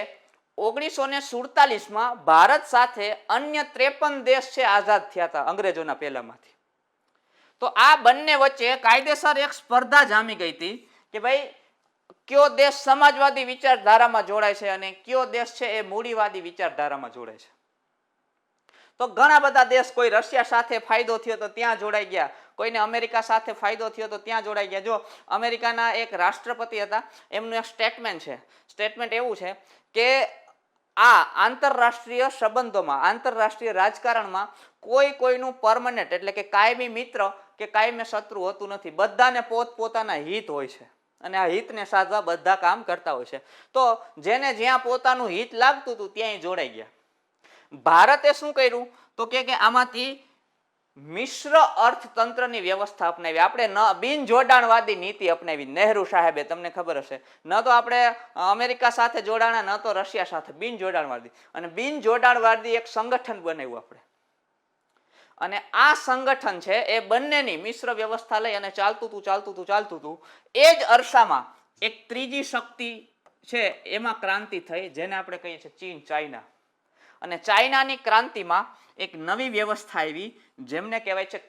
B: 1947માં ભારત સાથે અન્ય 53 દેશ છે આઝાદ થયા હતા અંગ્રેજોના પહેલામાંથી. તો આ બંને વચ્ચે કાયદેસર એક સ્પર્ધા જામી ગઈ હતી કે ભાઈ કયો દેશ સમાજવાદી વિચારધારામાં જોડાય છે અને કયો દેશ છે એ મૂડીવાદી વિચારધારામાં જોડાય છે. તો ઘણા બધા દેશ, કોઈ રશિયા સાથે ફાયદો થયો તો ત્યાં જોડાઈ ગયા, કોઈને અમેરિકા સાથે ફાયદો થયો તો ત્યાં જોડાઈ ગયા. જો અમેરિકાના એક રાષ્ટ્રપતિ હતા, એમનું એક સ્ટેટમેન્ટ છે. સ્ટેટમેન્ટ એવું છે કે આ આંતરરાષ્ટ્રીય સંબંધોમાં, આંતરરાષ્ટ્રીય રાજકારણમાં કોઈનું પરમનન્ટ એટલે કે કાયમી મિત્ર કે કાયમી શત્રુ હોતું નથી. બધાને પોતપોતાના હિત હોય છે અને આ હિતને સાધવા બધા કામ કરતા હોય છે. તો જેને જ્યાં પોતાનું હિત લાગતું હતું ત્યાં જોડાઈ ગયા. ભારતે શું કર્યું તો કે આમાંથી મિશ્ર અર્થતંત્રની વ્યવસ્થા અપનાવી. આપણે બિન જોડાણવાદી નીતિ અપનાવી. નહેરુ સાહેબે, તમને ખબર હશે, ન તો આપણે અમેરિકા સાથે જોડાણા, ન તો રશિયા સાથે, બિન જોડાણવાદી. અને બિન જોડાણવાદી એક સંગઠન બનાવ્યું આપણે. અને આ સંગઠન છે એ બંનેની મિશ્ર વ્યવસ્થા લઈ અને ચાલતું હતું. એ જ અરસામાં એક ત્રીજી શક્તિ છે એમાં ક્રાંતિ થઈ, જેને આપણે કહીએ છીએ ચીન, ચાઇના. અને ચાઇનાની ક્રાંતિમાં એક નવી વ્યવસ્થા આવી જેમને કહેવાય છે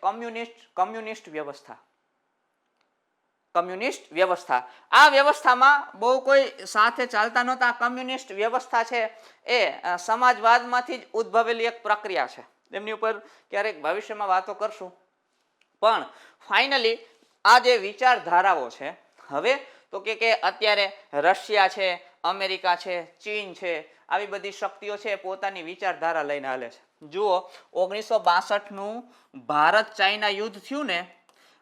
B: કમ્યુનિસ્ટ વ્યવસ્થા. કમ્યુનિસ્ટ વ્યવસ્થા. આ વ્યવસ્થામાં બહુ કોઈ સાથે ચાલતા નહોતા. કમ્યુનિસ્ટ વ્યવસ્થા છે એ સમાજવાદમાંથી જ ઉદ્ભવેલી એક પ્રક્રિયા છે. એમની ઉપર ક્યારેક ભવિષ્યમાં વાતો કરશું. પણ ફાઇનલી આ જે વિચારધારાઓ છે, હવે તો કે અત્યારે રશિયા છે, અમેરિકા છે, ચીન છે, આવી બધી શક્તિઓ છે પોતાની વિચારધારા લઈને હાલે છે. જુઓ 1962નું ભારત ચાઇના યુદ્ધ થયું ને,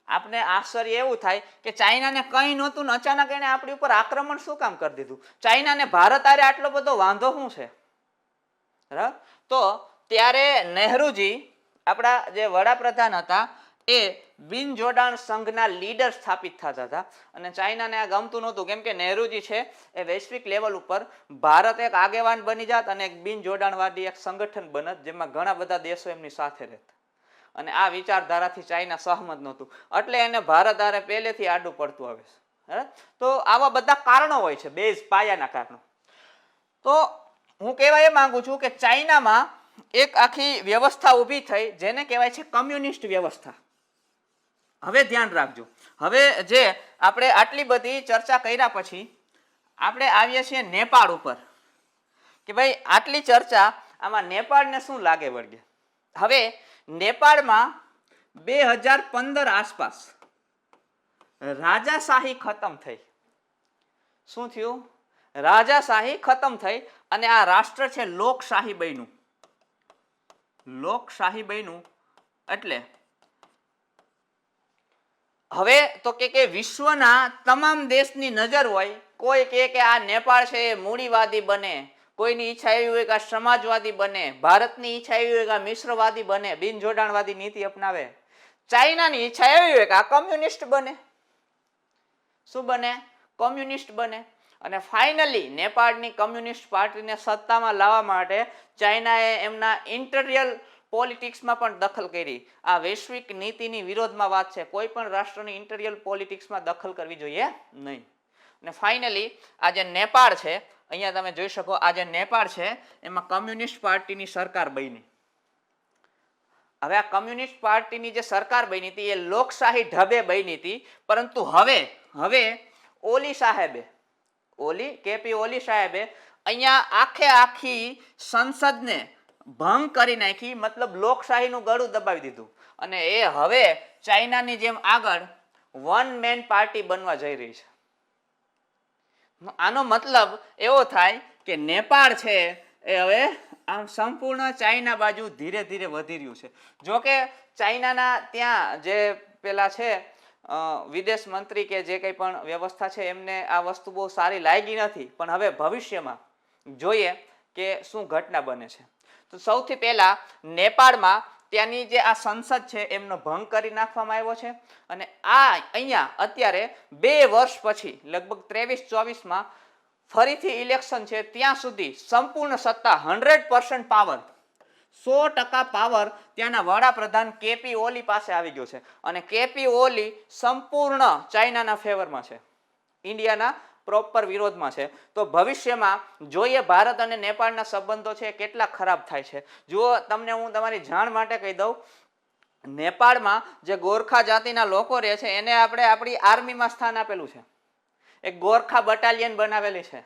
B: આપણે આશ્ચર્ય એવું થાય કે ચાઇનાને કંઈ નહોતું ને અચાનક એને આપણી ઉપર આક્રમણ શું કામ કરી દીધું? ચાઇનાને ભારત આરે આટલો બધો વાંધો શું છે? તો ત્યારે નહેરુજી, આપણા જે વડાપ્રધાન હતા, એ બિન જોડાણ સંઘના લીડર સ્થાપિત થતા હતા. અને ચાઇનાને આ ગમતું નહોતું, કેમ કે નહેરુજી છે એ વૈશ્વિક લેવલ ઉપર ભારત એક આગેવાન બની જાત અને એક બિન જોડાણવાદી એક સંગઠન બનત જેમાં ઘણા બધા દેશો એમની સાથે રહેતા. અને આ વિચારધારાથી ચાઇના સહમત નહોતું, એટલે એને ભારત આરે પહેલેથી આડું પડતું આવે છે. તો આવા બધા કારણો હોય છે, બેઝ પાયાના કારણો. તો હું કહેવા એ માંગુ છું કે ચાઇનામાં એક આખી વ્યવસ્થા ઊભી થઈ જેને કહેવાય છે કમ્યુનિસ્ટ વ્યવસ્થા. હવે ધ્યાન રાખજો, હવે જે આપણે આટલી બધી ચર્ચા કર્યા પછી આપણે આવીએ છીએ નેપાળ ઉપર કે ભાઈ આટલી ચર્ચા, આમાં નેપાળને શું લાગે વળગે? હવે નેપાળમાં 2015 આસપાસ રાજાશાહી ખતમ થઈ. શું થયું? રાજાશાહી ખતમ થઈ અને આ રાષ્ટ્ર છે લોકશાહી બન્યું. લોકશાહી બન્યું એટલે હવે તો કે વિશ્વના તમામ દેશની નજર હોય. કોઈ કે આ નેપાળ છે એ મૂડીવાદી બને, કોઈની ઈચ્છા એવી હોય કે આ સમાજવાદી બને, ભારતની ઈચ્છા એવી હોય કે આ મિશ્રવાદી બને, બિન જોડાણવાદી નીતિ અપનાવે. ચાઇનાની ઈચ્છા એવી હોય કે આ કમ્યુનિસ્ટ બને. શું બને? કોમ્યુનિસ્ટ બને. અને ફાઇનલી નેપાળની કમ્યુનિસ્ટ પાર્ટીને સત્તામાં લાવવા માટે ચાઇનાએ એમના ઇન્ટિરિયર પોલિટિક્સમાં પણ દખલ કરી. આ વૈશ્વિક નીતિની વિરોધમાં વાત છે. કોઈ પણ રાષ્ટ્રની ઇન્ટિરિયર પોલિટિક્સમાં દખલ કરવી જોઈએ નહીં. અને ફાઇનલી આ જે નેપાળ છે, અહીંયા તમે જોઈ શકો, આ જે નેપાળ છે એમાં કમ્યુનિસ્ટ પાર્ટીની સરકાર બની. હવે આ કમ્યુનિસ્ટ પાર્ટીની જે સરકાર બની હતી એ લોકશાહી ઢબે બની હતી. પરંતુ હવે ઓલી સાહેબે, કેપી ઓલી સાહેબે અહીંયા આખી સંસદને ભંગ કરી નાખી, મતલબ લોકશાહીનું ગળું દબાવી દીધું. અને એ હવે ચાઇનાની જેમ આગળ વન મેન પાર્ટી બનવા જઈ રહી છે. આનો મતલબ એવો થાય કે નેપાળ છે એ હવે આમ સંપૂર્ણ ચાઇના બાજુ ધીરે ધીરે વધી રહ્યું છે. જો કે ચાઇનાના ત્યાં જે પેલા છે વિદેશ મંત્રી કે જે કંઈ પણ વ્યવસ્થા છે એમને આ વસ્તુ બહુ સારી લાગી નથી. પણ હવે ભવિષ્યમાં જોઈએ કે શું ઘટના બને છે. તો સૌથી પહેલા નેપાળમાં ત્યાંની જે આ સંસદ છે એમનો ભંગ કરી નાખવામાં આવ્યો છે. અને આ અહીંયા અત્યારે 2 વર્ષ પછી લગભગ 23-24માં ફરીથી ઇલેક્શન છે. ત્યાં સુધી સંપૂર્ણ સત્તા 100% પાવર 100% પાવર ત્યાંના વડાપ્રધાન કેપી ઓલી પાસે આવી ગયો છે અને કેપી ઓલી સંપૂર્ણ ચાઇનાના ફેવરમાં છે, ઇન્ડિયાના પ્રોપર વિરોધમાં છે. તો ભવિષ્યમાં જોઈએ ભારત અને નેપાળના સંબંધો છે કેટલા ખરાબ થાય છે. જો તમને હું તમારી જાણ માટે કહી દઉં, નેપાળમાં જે ગોરખા જાતિના લોકો રહે છે એને આપણે આપણી આર્મીમાં સ્થાન આપેલું છે, એક ગોરખા બટાલિયન બનાવેલી છે,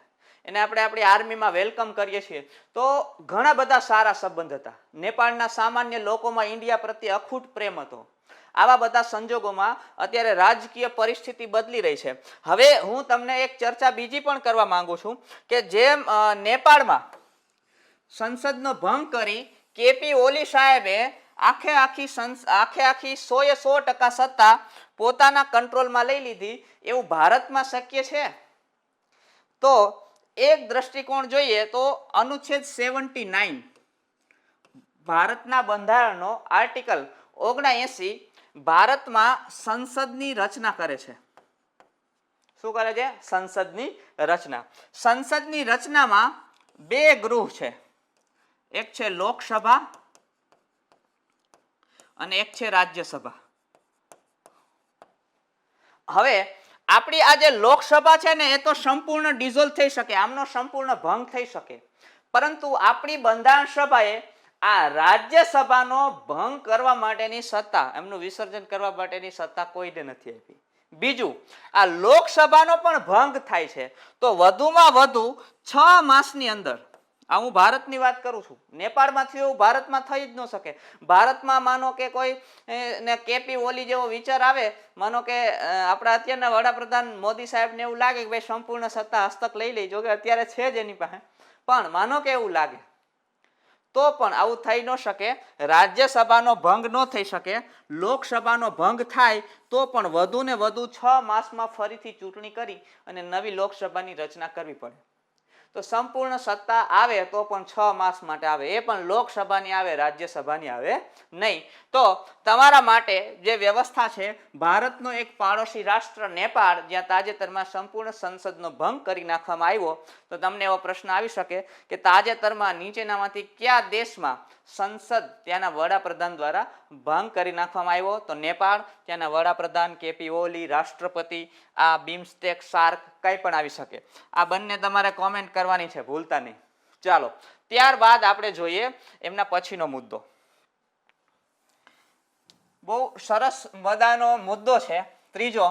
B: એને આપણે આપણી આર્મીમાં વેલકમ કરીએ છીએ. તો ઘણા બધા સારા સંબંધ હતા. નેપાળના સામાન્ય લોકોમાં ઇન્ડિયા પ્રત્યે અખૂટ પ્રેમ હતો. આવા બધા સંજોગોમાં અત્યારે રાજકીય પરિસ્થિતિ બદલી રહી છે. હવે હું તમને એક ચર્ચા બીજી પણ કરવા માંગુ છું કે જેમ નેપાળમાં સંસદનો ભંગ કરી કેપી ઓલી સાહેબે આખે આખી 100% સત્તા પોતાના કંટ્રોલમાં લઈ લીધી, એવું ભારતમાં શક્ય છે? તો એક દ્રષ્ટિકોણ જોઈએ તો અનુચ્છેદ 79 ભારતના બંધારણનો આર્ટિકલ 79 ભારતમાં સંસદની રચના કરે છે. શું કરે છે? સંસદની રચના. સંસદની રચનામાં બે ગૃહ છે, એક છે લોકસભા અને એક છે રાજ્યસભા. હવે આપણી આ જે લોકસભા છે ને એ તો સંપૂર્ણ ડિઝોલ્વ થઈ શકે, આમનો સંપૂર્ણ ભંગ થઈ શકે, પરંતુ આપણી બંધારણ સભાએ આ રાજ્યસભાનો ભંગ કરવા માટેની સત્તા, એમનું વિસર્જન કરવા માટેની સત્તા કોઈને નથી આપી. બીજું, આ લોકસભાનો પણ ભંગ થાય છે તો વધુમાં વધુ 6 માસની અંદર, આ હું ભારતની વાત કરું છું, નેપાળમાં થયું એવું ભારતમાં થઈ જ ન શકે. ભારતમાં માનો કે કોઈ ને કેપી ઓલી જેવો વિચાર આવે, માનો કે આપણા અત્યારના વડાપ્રધાન મોદી સાહેબને એવું લાગે કે ભાઈ સંપૂર્ણ સત્તા હસ્તક લઈ લઈ, જો કે અત્યારે છે જ એની પાસે, પણ માનો કે એવું લાગે તો પણ આવું થઈ ન શકે. રાજ્યસભાનો ભંગ ન થઈ શકે, લોકસભાનો ભંગ થાય તો પણ વધુ ને વધુ 6 માસમાં ફરીથી ચૂંટણી કરી અને નવી લોકસભાની રચના કરવી પડે. તો સંપૂર્ણ સત્તા આવે તો પણ 6 માસ માટે આવે, એ પણ લોકસભાની આવે, રાજ્યસભાની આવે નહીં. તો તમારા માટે જે વ્યવસ્થા છે, ભારતનો એક પાડોશી રાષ્ટ્ર નેપાળ, જ્યાં તાજેતરમાં સંપૂર્ણ સંસદનો ભંગ કરી નાખવામાં આવ્યો, તો તમને એવો પ્રશ્ન આવી શકે કે તાજેતરમાં નીચેનામાંથી કયા દેશમાં સંસદ ત્યાંના વડાપ્રધાન દ્વારા ભંગ કરી નાખવામાં આવ્યો? તો નેપાળ, ત્યાંના વડાપ્રધાન કેપી ઓલી, રાષ્ટ્રપતિ, આ બિમસ્ટેક, સાર્ક કંઈ પણ આવી શકે. આ બંને તમારે કોમેન્ટ કરવાની છે, ભૂલતા નહીં. ચાલો, ત્યારબાદ આપણે જોઈએ એમના પછીનો મુદ્દો. બહુ સરસ મજાનો મુદ્દો છે ત્રીજો,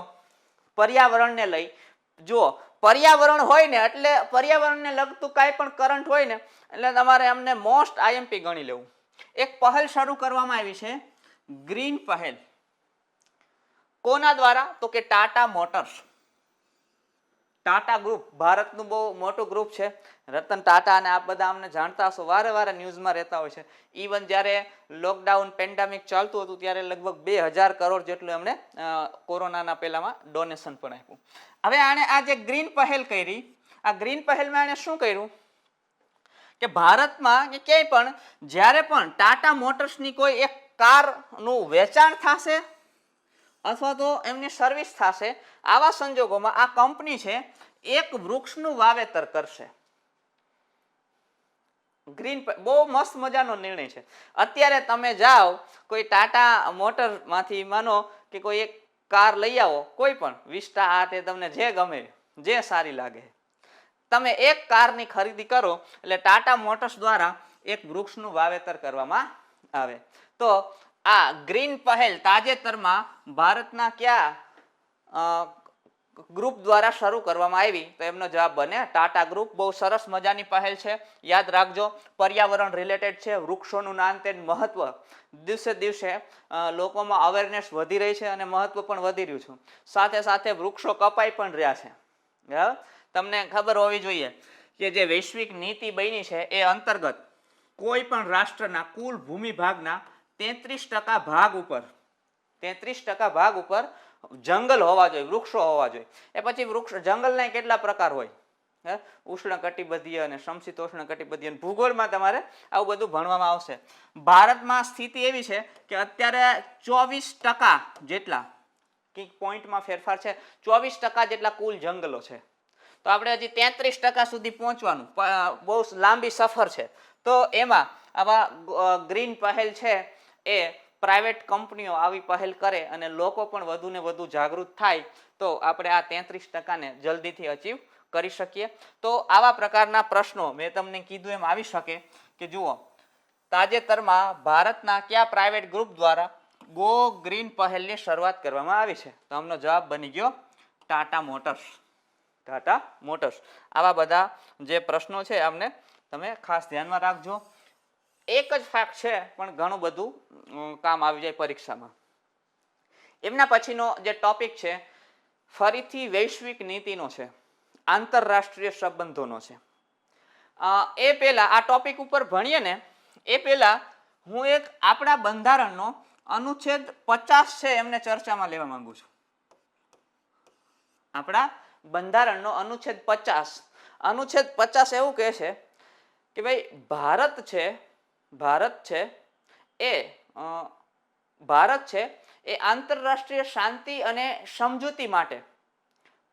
B: પર્યાવરણને લઈ. જુઓ, પર્યાવરણ હોય ને એટલે પર્યાવરણને લગતું કાંઈ પણ કરંટ હોય ને એટલે તમારે અમને મોસ્ટ આઈએમપી ગણી લેવું. એક પહેલ શરૂ કરવામાં આવી છે, ગ્રીન પહેલ. કોના દ્વારા? તો કે ટાટા મોટર્સ. ટાટા ગ્રુપ ભારતનું બહુ મોટું ગ્રુપ છે. રતન ટાટા અને આપ બધા અમને જાણતા હશો, વારે વારે ન્યૂઝમાં રહેતા હોય છે. ઇવન જ્યારે લોકડાઉન પેન્ડેમિક ચાલતું હતું ત્યારે લગભગ 2000 કરોડ જેટલું એમણે કોરોનાના પહેલામાં ડોનેશન પણ આપ્યું. હવે આણે આ જે ગ્રીન પહેલ કરી, આ ગ્રીન પહેલમાં એણે શું કર્યું કે ભારતમાં કે ક્યાંય પણ જ્યારે પણ ટાટા મોટર્સની કોઈ એક કારનું વેચાણ થશે અથવા તો એમની સર્વિસ થશે, આવા સંજોગોમાં આ કંપની છે એક વૃક્ષનું વાવેતર કરશે. ગ્રીન, બહુ મસ્ત મજાનો નિર્ણય છે. અત્યારે તમે જાઓ કોઈ ટાટા મોટરમાંથી, માનો કે કોઈ એક કાર લઈ આવો, કોઈ પણ વિસ્ટા, આ તે તમને જે ગમે, જે સારી લાગે, તમે એક કારની ખરીદી કરો એટલે ટાટા મોટર્સ દ્વારા એક વૃક્ષનું વાવેતર કરવામાં આવે. તો આ ગ્રીન પહેલ તાજેતરમાં ભારતના કયા ગ્રુપ દ્વારા શરૂ કરવામાં આવી? તો એમનો જવાબ બને ટાટા ગ્રુપ. બહુ સરસ મજાની પહેલ છે, યાદ રાખજો. પર્યાવરણ રિલેટેડ છે, વૃક્ષોનું નાન તેન મહત્વ દિવસે દિવસે લોકોમાં અવેરનેસ વધી રહી છે અને મહત્વ પણ વધી રહ્યું છે. સાથે સાથે વૃક્ષો કપાઈ પણ રહ્યા છે. તમને ખબર હોવી જોઈએ કે જે વૈશ્વિક નીતિ બની છે એ અંતર્ગત કોઈ પણ રાષ્ટ્રના કુલ ભૂમિ ભાગના 33% ભાગ ઉપર 33% ભાગ ઉપર જંગલ હોવા જોઈએ, વૃક્ષો હોવા જોઈએ. એ પછી વૃક્ષ જંગલના કેટલા પ્રકાર હોય, ઉષ્ણકટિબંધીય અને સમશીતોષ્ણકટિબંધીય, ભૂગોળમાં તમારે આવું બધું ભણવામાં આવશે. ભારતમાં સ્થિતિ એવી છે કે અત્યારે 24% જેટલા, કંઈક પોઈન્ટમાં ફેરફાર છે, 24% જેટલા કુલ જંગલો છે. તો આપણે હજી 33% સુધી પહોંચવાનું, બહુ લાંબી સફર છે. તો એમાં આવા ગ્રીન પહેલ છે એ પ્રાઇવેટ કંપનીઓ આવી પહેલ કરે અને લોકો પણ વધુ ને વધુ જાગૃત થાય તો આપણે આ 33% જલ્દીથી અચીવ કરી શકીએ. તો આવા પ્રકારના પ્રશ્નો મેં તમને કીધું એમ આવી શકે કે જુઓ, તાજેતરમાં ભારતના કયા પ્રાઇવેટ ગ્રુપ દ્વારા ગો ગ્રીન પહેલની શરૂઆત કરવામાં આવી છે? તો આમનો જવાબ બની ગયો ટાટા મોટર્સ. ટાટા મોટર્સ. આવા બધા જે પ્રશ્નો છે અમને તમે ખાસ ધ્યાનમાં રાખજો. એક જ ફેક્ટ છે પણ ઘણું બધું કામ આવી જાય પરીક્ષામાં. એમના પછીનો જે ટોપિક છે ફરીથી વૈશ્વિક નીતિનો છે, આંતરરાષ્ટ્રીય સંબંધોનો છે. એ પહેલા આ ટોપિક ઉપર ભણીએ ને એ પહેલા હું એક આપણા બંધારણનો અનુચ્છેદ 50 છે એમને ચર્ચામાં લેવા માંગુ છું. આપણા બંધારણનો અનુચ્છેદ 50. અનુચ્છેદ 50 એવું કહે છે કે ભાઈ ભારત છે એ આંતરરાષ્ટ્રીય શાંતિ અને સમજૂતી માટે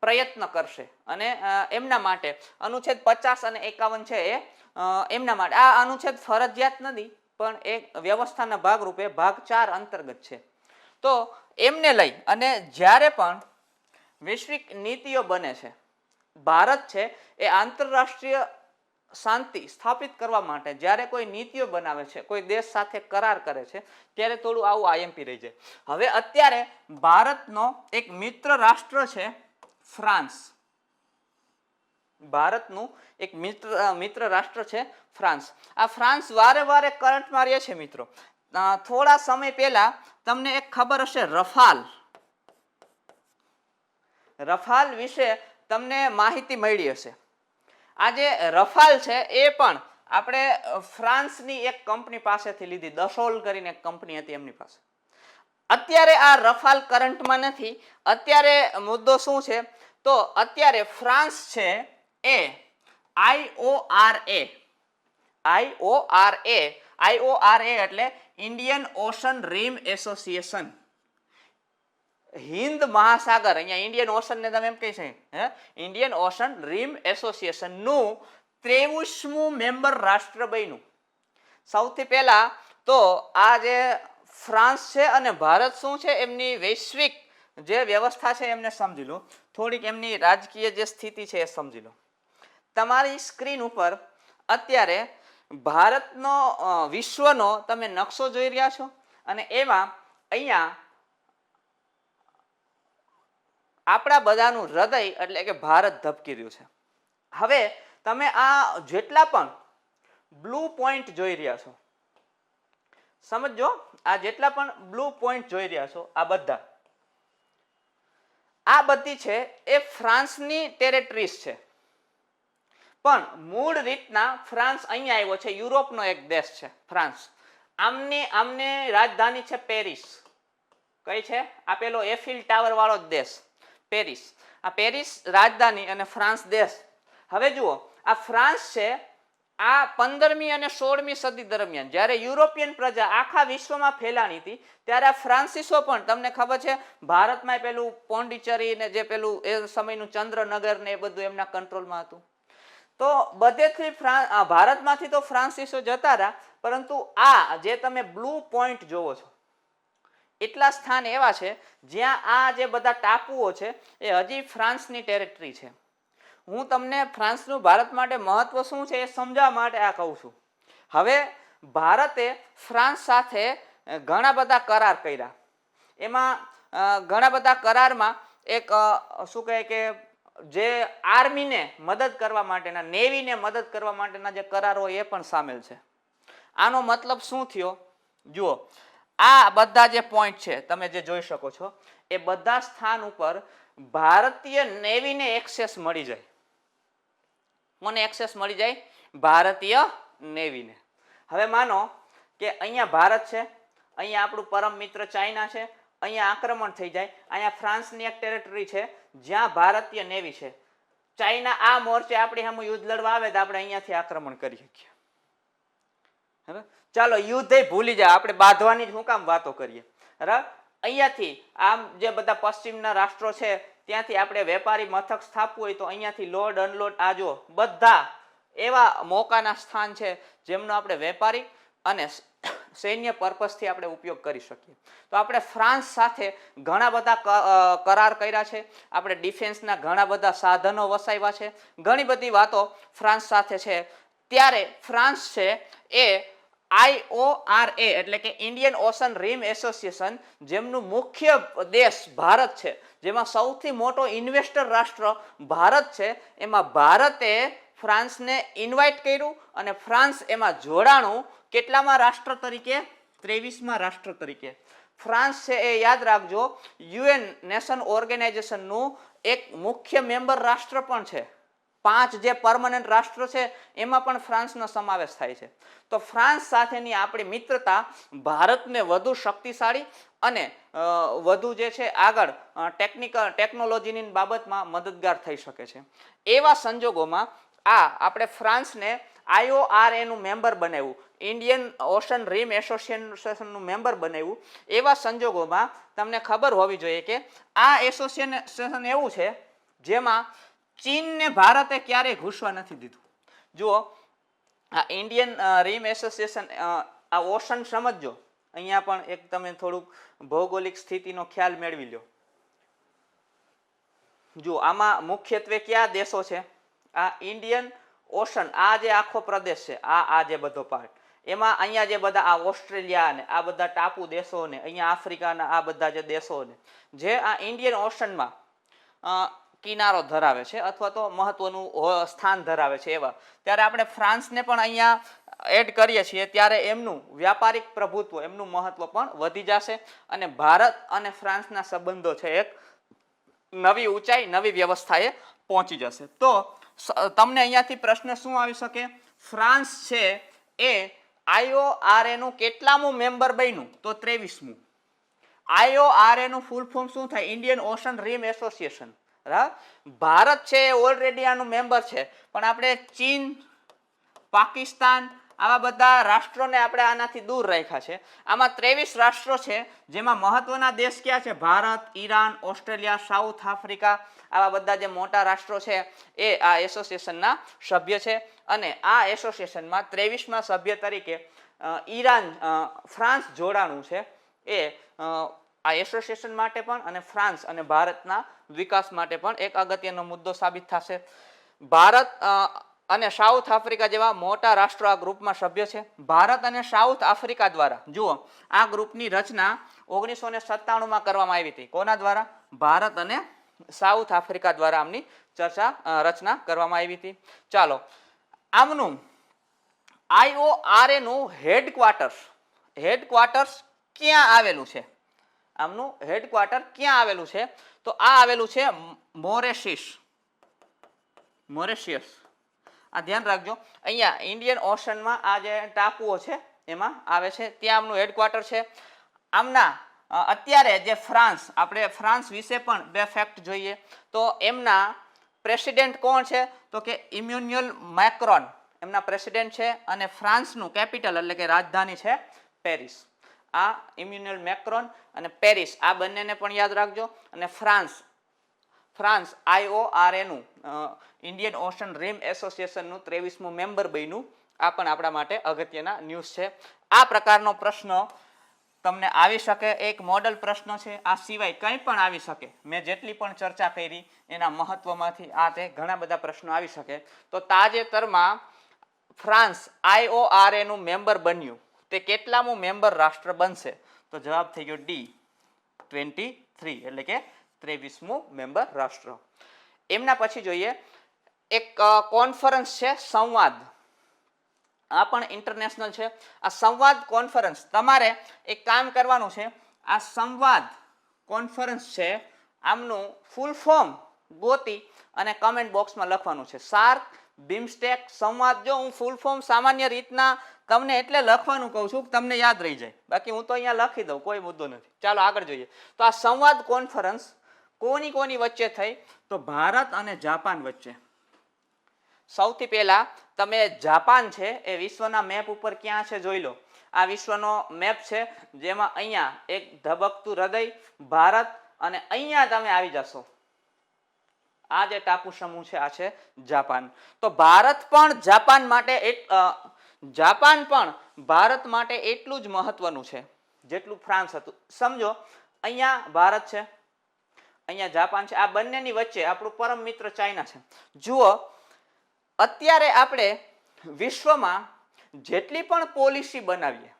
B: પ્રયત્ન કરશે અને એમના માટે અનુચ્છેદ 50 અને 51 છે એ એમના માટે. આ અનુચ્છેદ ફરજિયાત નથી પણ એક વ્યવસ્થાના ભાગરૂપે ભાગ 4 અંતર્ગત છે. તો એમને લઈ અને જ્યારે પણ વૈશ્વિક નીતિઓ બને છે, ભારત છે એ આંતરરાષ્ટ્રીય શાંતિ સ્થાપિત કરવા માટે જ્યારે કોઈ નીતિઓ બનાવે છે, કોઈ દેશ સાથે કરાર કરે છે ત્યારે થોડું આવું આઈએમપી રહી જાય. હવે અત્યારે ભારતનો એક મિત્ર રાષ્ટ્ર છે ફ્રાન્સ. ભારતનું એક મિત્ર રાષ્ટ્ર છે ફ્રાન્સ. આ ફ્રાન્સ વારે વારે કરંટમાં રહે છે મિત્રો. થોડા સમય પહેલા તમને એક ખબર હશે રફાલ વિશે તમને માહિતી મળી હશે. આ જે રફાલ છે એ પણ આપણે ફ્રાન્સની એક કંપની પાસેથી લીધી, દસોલ કરીને એક કંપની હતી એમની પાસે. અત્યારે આ રફાલ કરંટમાં નથી. અત્યારે મુદ્દો શું છે તો અત્યારે ફ્રાન્સ છે એ IORA એટલે Indian ocean rim association, Hind મહાસાગર, અહીંયા ઇન્ડિયન ઓશન ને તમે એમ કહી છે ઇન્ડિયન ઓશન રીમ એસોસિએશન નું 23મું મેમ્બર રાષ્ટ્ર બન્યું. સૌથી પહેલા તો આ જે ફ્રાન્સ છે અને ભારત શું છે એમની વૈશ્વિક જે વ્યવસ્થા છે એમને સમજી લો, થોડીક એમની રાજકીય જે સ્થિતિ છે એ સમજી લો. તમારી સ્ક્રીન ઉપર અત્યારે ભારતનો વિશ્વનો તમે નકશો જોઈ રહ્યા છો અને એમાં અહીંયા આપણા બધાનું હૃદય એટલે કે ભારત ધબકી રહ્યું છે. હવે તમે આ જેટલા પણ બ્લુ પોઈન્ટ જોઈ રહ્યા છો, સમજો, આ જેટલા પણ બ્લુ પોઈન્ટ જોઈ રહ્યા છો આ બધી છે એ ફ્રાન્સની ટેરેટરીઝ છે. પણ મૂળ રીતના ફ્રાન્સ અહીંયા આવ્યો છે, યુરોપનો એક દેશ છે ફ્રાન્સ. આમની રાજધાની છે પેરિસ. કઈ છે? આ પેલો એફિલ ટાવર વાળો જ દેશ પેરિસ. આ પેરિસ રાજધાની અને ફ્રાન્સ દેશ. હવે જુઓ, આ ફ્રાન્સ છે આ 15મી અને 16મી સદી દરમિયાન જ્યારે યુરોપિયન પ્રજા આખા વિશ્વમાં ફેલાણી હતી ત્યારે આ ફ્રાન્સિસો પણ, તમને ખબર છે ભારતમાં પેલું પોંડિચેરી ને જે પેલું એ સમયનું ચંદ્રનગર ને એ બધું એમના કંટ્રોલમાં હતું. તો બધેથી ભારતમાંથી તો ફ્રાન્સિસો જતા રહ્યા, પરંતુ આ જે તમે બ્લુ પોઈન્ટ જોવો છો એટલા સ્થાન એવા છે જ્યાં આ જે બધા ટાપુઓ છે એ હજી ફ્રાન્સની ટેરેટરી છે. હું તમને ફ્રાન્સનું ભારત માટે મહત્વ શું છે એ સમજાવવા માટે આ કહું છું. હવે ભારતે ફ્રાન્સ સાથે ઘણા બધા કરાર કર્યા. એમાં ઘણા બધા કરારમાં એક શું કહે કે જે આર્મીને મદદ કરવા માટેના, નેવીને મદદ કરવા માટેના જે કરારો એ પણ સામેલ છે. આનો મતલબ શું થયો જુઓ, આ બધા જે પોઈન્ટ છે તમે જે જોઈ શકો છો એ બધા સ્થાન ઉપર ભારતીય નેવીને એક્સેસ મળી જાય. કોને એક્સેસ મળી જાય? ભારતીય નેવીને. હવે માનો કે અહીંયા ભારત છે, અહીંયા આપણું પરમ મિત્ર ચાઇના છે, અહીંયા આક્રમણ થઈ જાય, અહીંયા ફ્રાન્સની એક ટેરેટરી છે જ્યાં ભારતીય નેવી છે. ચાઇના આ મોરચે આપણી સામે યુદ્ધ લડવા આવે તો આપણે અહીંયાથી આક્રમણ કરી શકીએ. હવે ચાલો યુદ્ધ ભૂલી જાય, આપણે બાંધવાની જ હું કામ વાતો કરીએ. બરાબર, અહીંયાથી આમ જે બધા પશ્ચિમના રાષ્ટ્રો છે ત્યાંથી આપણે વેપારી મથક સ્થાપવું હોય તો અહીંયાથી લોડ અનલોડ આ જો બધા એવા મોકાના સ્થાન છે જેમનો આપણે વેપારી અને સૈન્ય પર્પસથી આપણે ઉપયોગ કરી શકીએ. તો આપણે ફ્રાન્સ સાથે ઘણા બધા કરાર કર્યા છે, આપણે ડિફેન્સના ઘણા બધા સાધનો વસાવ્યા છે, ઘણી બધી વાતો ફ્રાન્સ સાથે છે. ત્યારે ફ્રાન્સ છે એ IORA એટલે કે ઇન્ડિયન ઓશન રીમ એસોસિએશન, જેમનું મુખ્ય દેશ ભારત છે, જેમાં સૌથી મોટો ઇન્વેસ્ટર રાષ્ટ્ર ભારત છે, એમાં ભારતે ફ્રાન્સને ઇન્વાઇટ કર્યું અને ફ્રાન્સ એમાં જોડાણું કેટલામાં રાષ્ટ્ર તરીકે? 23માં રાષ્ટ્ર તરીકે. ફ્રાન્સ છે એ યાદ રાખજો UN નેશન ઓર્ગેનાઇઝેશનનું એક મુખ્ય મેમ્બર રાષ્ટ્ર પણ છે. 5 જે પરમનન્ટ રાષ્ટ્ર છે એમાં પણ ફ્રાન્સનો સમાવેશ થાય છે. તો ફ્રાન્સ સાથેની આપણી મિત્રતા ભારતને વધુ શક્તિશાળી અને વધુ જે છે આગળ ટેકનોલોજીની બાબતમાં મદદગાર થઈ શકે છે. એવા સંજોગોમાં આપણે ફ્રાન્સને IORA નું મેમ્બર બનાવ્યું, ઇન્ડિયન ઓશન રીમ એસોસિએશનનું મેમ્બર બનાવ્યું. એવા સંજોગોમાં તમને ખબર હોવી જોઈએ કે આ એસોસિએશન એવું છે જેમાં ચીનને ભારતે ક્યારેય ઘૂસવા નથી દીધું. જુઓ, આ ઇન્ડિયન રીમ એસોસિએશન, આ ઓશન સમજજો. અહીંયા પણ એક તમે થોડુંક ભૌગોલિક સ્થિતિનો ખ્યાલ મેળવી લો. જુઓ, આમાં મુખ્યત્વે કયા દેશો છે? આ ઇન્ડિયન ઓશન, આ જે આખો પ્રદેશ છે, આ જે બધો પાર્ટ, એમાં અહીંયા જે બધા આ ઓસ્ટ્રેલિયા ને આ બધા ટાપુ દેશો ને અહીંયા આફ્રિકાના આ બધા જે દેશો ને જે આ ઇન્ડિયન ઓશનમાં કિનારો ધરાવે છે અથવા તો મહત્વનું સ્થાન ધરાવે છે, એવા ત્યારે આપણે ફ્રાન્સને પણ અહીંયા એડ કરીએ છીએ ત્યારે એમનું વ્યાપારિક પ્રભુત્વ, એમનું મહત્વ પણ વધી જશે અને ભારત અને ફ્રાન્સના સંબંધો છે એક નવી ઊંચાઈ, નવી વ્યવસ્થાએ પહોંચી જશે. તો તમને અહીંયાથી પ્રશ્ન શું આવી શકે? ફ્રાન્સ છે એ IORA નું કેટલામું મેમ્બર બન્યું? તો 23મું. IORA નું ફૂલ ફોર્મ શું થાય? Indian ocean rim association. ભારત છે એ ઓલરેડી આનું મેમ્બર છે, પણ આપણે ચીન, પાકિસ્તાન આવા બધા રાષ્ટ્રોને આપણે આનાથી દૂર રાખ્યા છે. આમાં 23 રાષ્ટ્રો છે જેમાં મહત્વના દેશ ક્યાં છે? Bharat, Iran, Australia, south Africa, આવા બધા જે મોટા રાષ્ટ્રો છે એ આ એસોસિએશનના સભ્ય છે. અને આ એસોસિએશનમાં 23માં સભ્ય તરીકે ઈરાન, ફ્રાન્સ જોડાણું છે. એ આ એસોસિએશન માટે પણ અને ફ્રાન્સ અને ભારતના વિકાસ માટે પણ એક અગત્યનો મુદ્દો સાબિત થશે. ભારત અને સાઉથ આફ્રિકા જેવા મોટા રાષ્ટ્રો આ ગ્રુપમાં સભ્ય છે. ભારત અને સાઉથ આફ્રિકા દ્વારા, જુઓ, આ ગ્રુપની રચના 1997માં કરવામાં આવી હતી. કોના દ્વારા? ભારત અને સાઉથ આફ્રિકા દ્વારા આમની રચના કરવામાં આવી હતી. ચાલો, આમનું IORA નું હેડક્વાર્ટર્સ ક્યાં આવેલું છે? આમનું હેડક્વાર્ટર ક્યાં આવેલું છે? તો આ આવેલું છે મોરેશિયસ. આ ધ્યાન રાખજો. અહીંયા ઇન્ડિયન ઓશનમાં આ જે ટાપુઓ છે એમાં આવે છે, ત્યાં આમનું હેડક્વાર્ટર છે. આમના અત્યારે જે ફ્રાન્સ, આપણે ફ્રાન્સ વિશે પણ બે ફેક્ટ જોઈએ તો એમના પ્રેસિડેન્ટ કોણ છે? તો કે ઇમ્યુન્યુઅલ મેક્રોન એમના પ્રેસિડેન્ટ છે અને ફ્રાન્સનું કેપિટલ એટલે કે રાજધાની છે પેરિસ. આ ઇમ્યુન્યુઅલ મેક્રોન અને પેરિસ, આ બંનેને પણ યાદ રાખજો. અને ફ્રાન્સ IORA નું ઇન્ડિયન ઓશન રીમ એસોસિએશનનું 23મું મેમ્બર બન્યું. આ પણ આપણા માટે અગત્યના ન્યૂઝ છે. આ પ્રકારનો પ્રશ્ન તમને આવી શકે, એક મોડલ પ્રશ્ન છે. આ સિવાય કંઈ પણ આવી શકે. મેં જેટલી પણ ચર્ચા કરી એના મહત્વમાંથી આ તે ઘણા બધા પ્રશ્નો આવી શકે. તો તાજેતરમાં ફ્રાન્સ IORA નું મેમ્બર બન્યું, તે કેટલામું મેમ્બર રાષ્ટ્ર બનશે? તો જવાબ થઈ ગયો D, 23, એટલે કે 23મું મેમ્બર રાષ્ટ્ર. એમના પછી જોઈએ એક કોન્ફરન્સ છે સંવાદ. આ પણ ઇન્ટરનેશનલ છે. આ સંવાદ કોન્ફરન્સ તમારે એક કામ કરવાનું છે. આ સંવાદ કોન્ફરન્સ છે આમનું ફૂલ ફોર્મ ગોતી અને કમેન્ટ બોક્સમાં લખવાનું છે. સાર્ક, બિમસ્ટેક, સંવાદ. જો હું ફૂલ ફોર્મ સામાન્ય રીતના તમને એટલે લખવાનું કહું છું કે તમને યાદ રહી જાય, બાકી હું તો અહીંયા લખી દઉં, કોઈ મુદ્દો નથી. ચાલો આગળ જોઈએ. તો આ સંવાદ કોન્ફરન્સ કોની વચ્ચે થઈ? તો ભારત અને જાપાન વચ્ચે. સૌથી પહેલા તમે જાપાન છે એ વિશ્વના મેપ ઉપર ક્યાં છે જોઈ લો. આ વિશ્વનો મેપ છે જેમાં અહીંયા એક ધબકતું હૃદય ભારત અને અહીંયા તમે આવી જશો. આ જે ટાપુ સમૂહ છે આ છે જાપાન. તો ભારત પણ જાપાન માટે એક જાપાન પણ ભારત માટે એટલું જ મહત્વનું છે જેટલું ફ્રાન્સ હતું. સમજો અહીંયા ભારત છે, અહીંયા જાપાન છે, આ બંનેની વચ્ચે આપણું પરમ મિત્ર ચાઇના છે. જુઓ અત્યારે આપણે વિશ્વમાં જેટલી પણ પોલિસી બનાવીએ,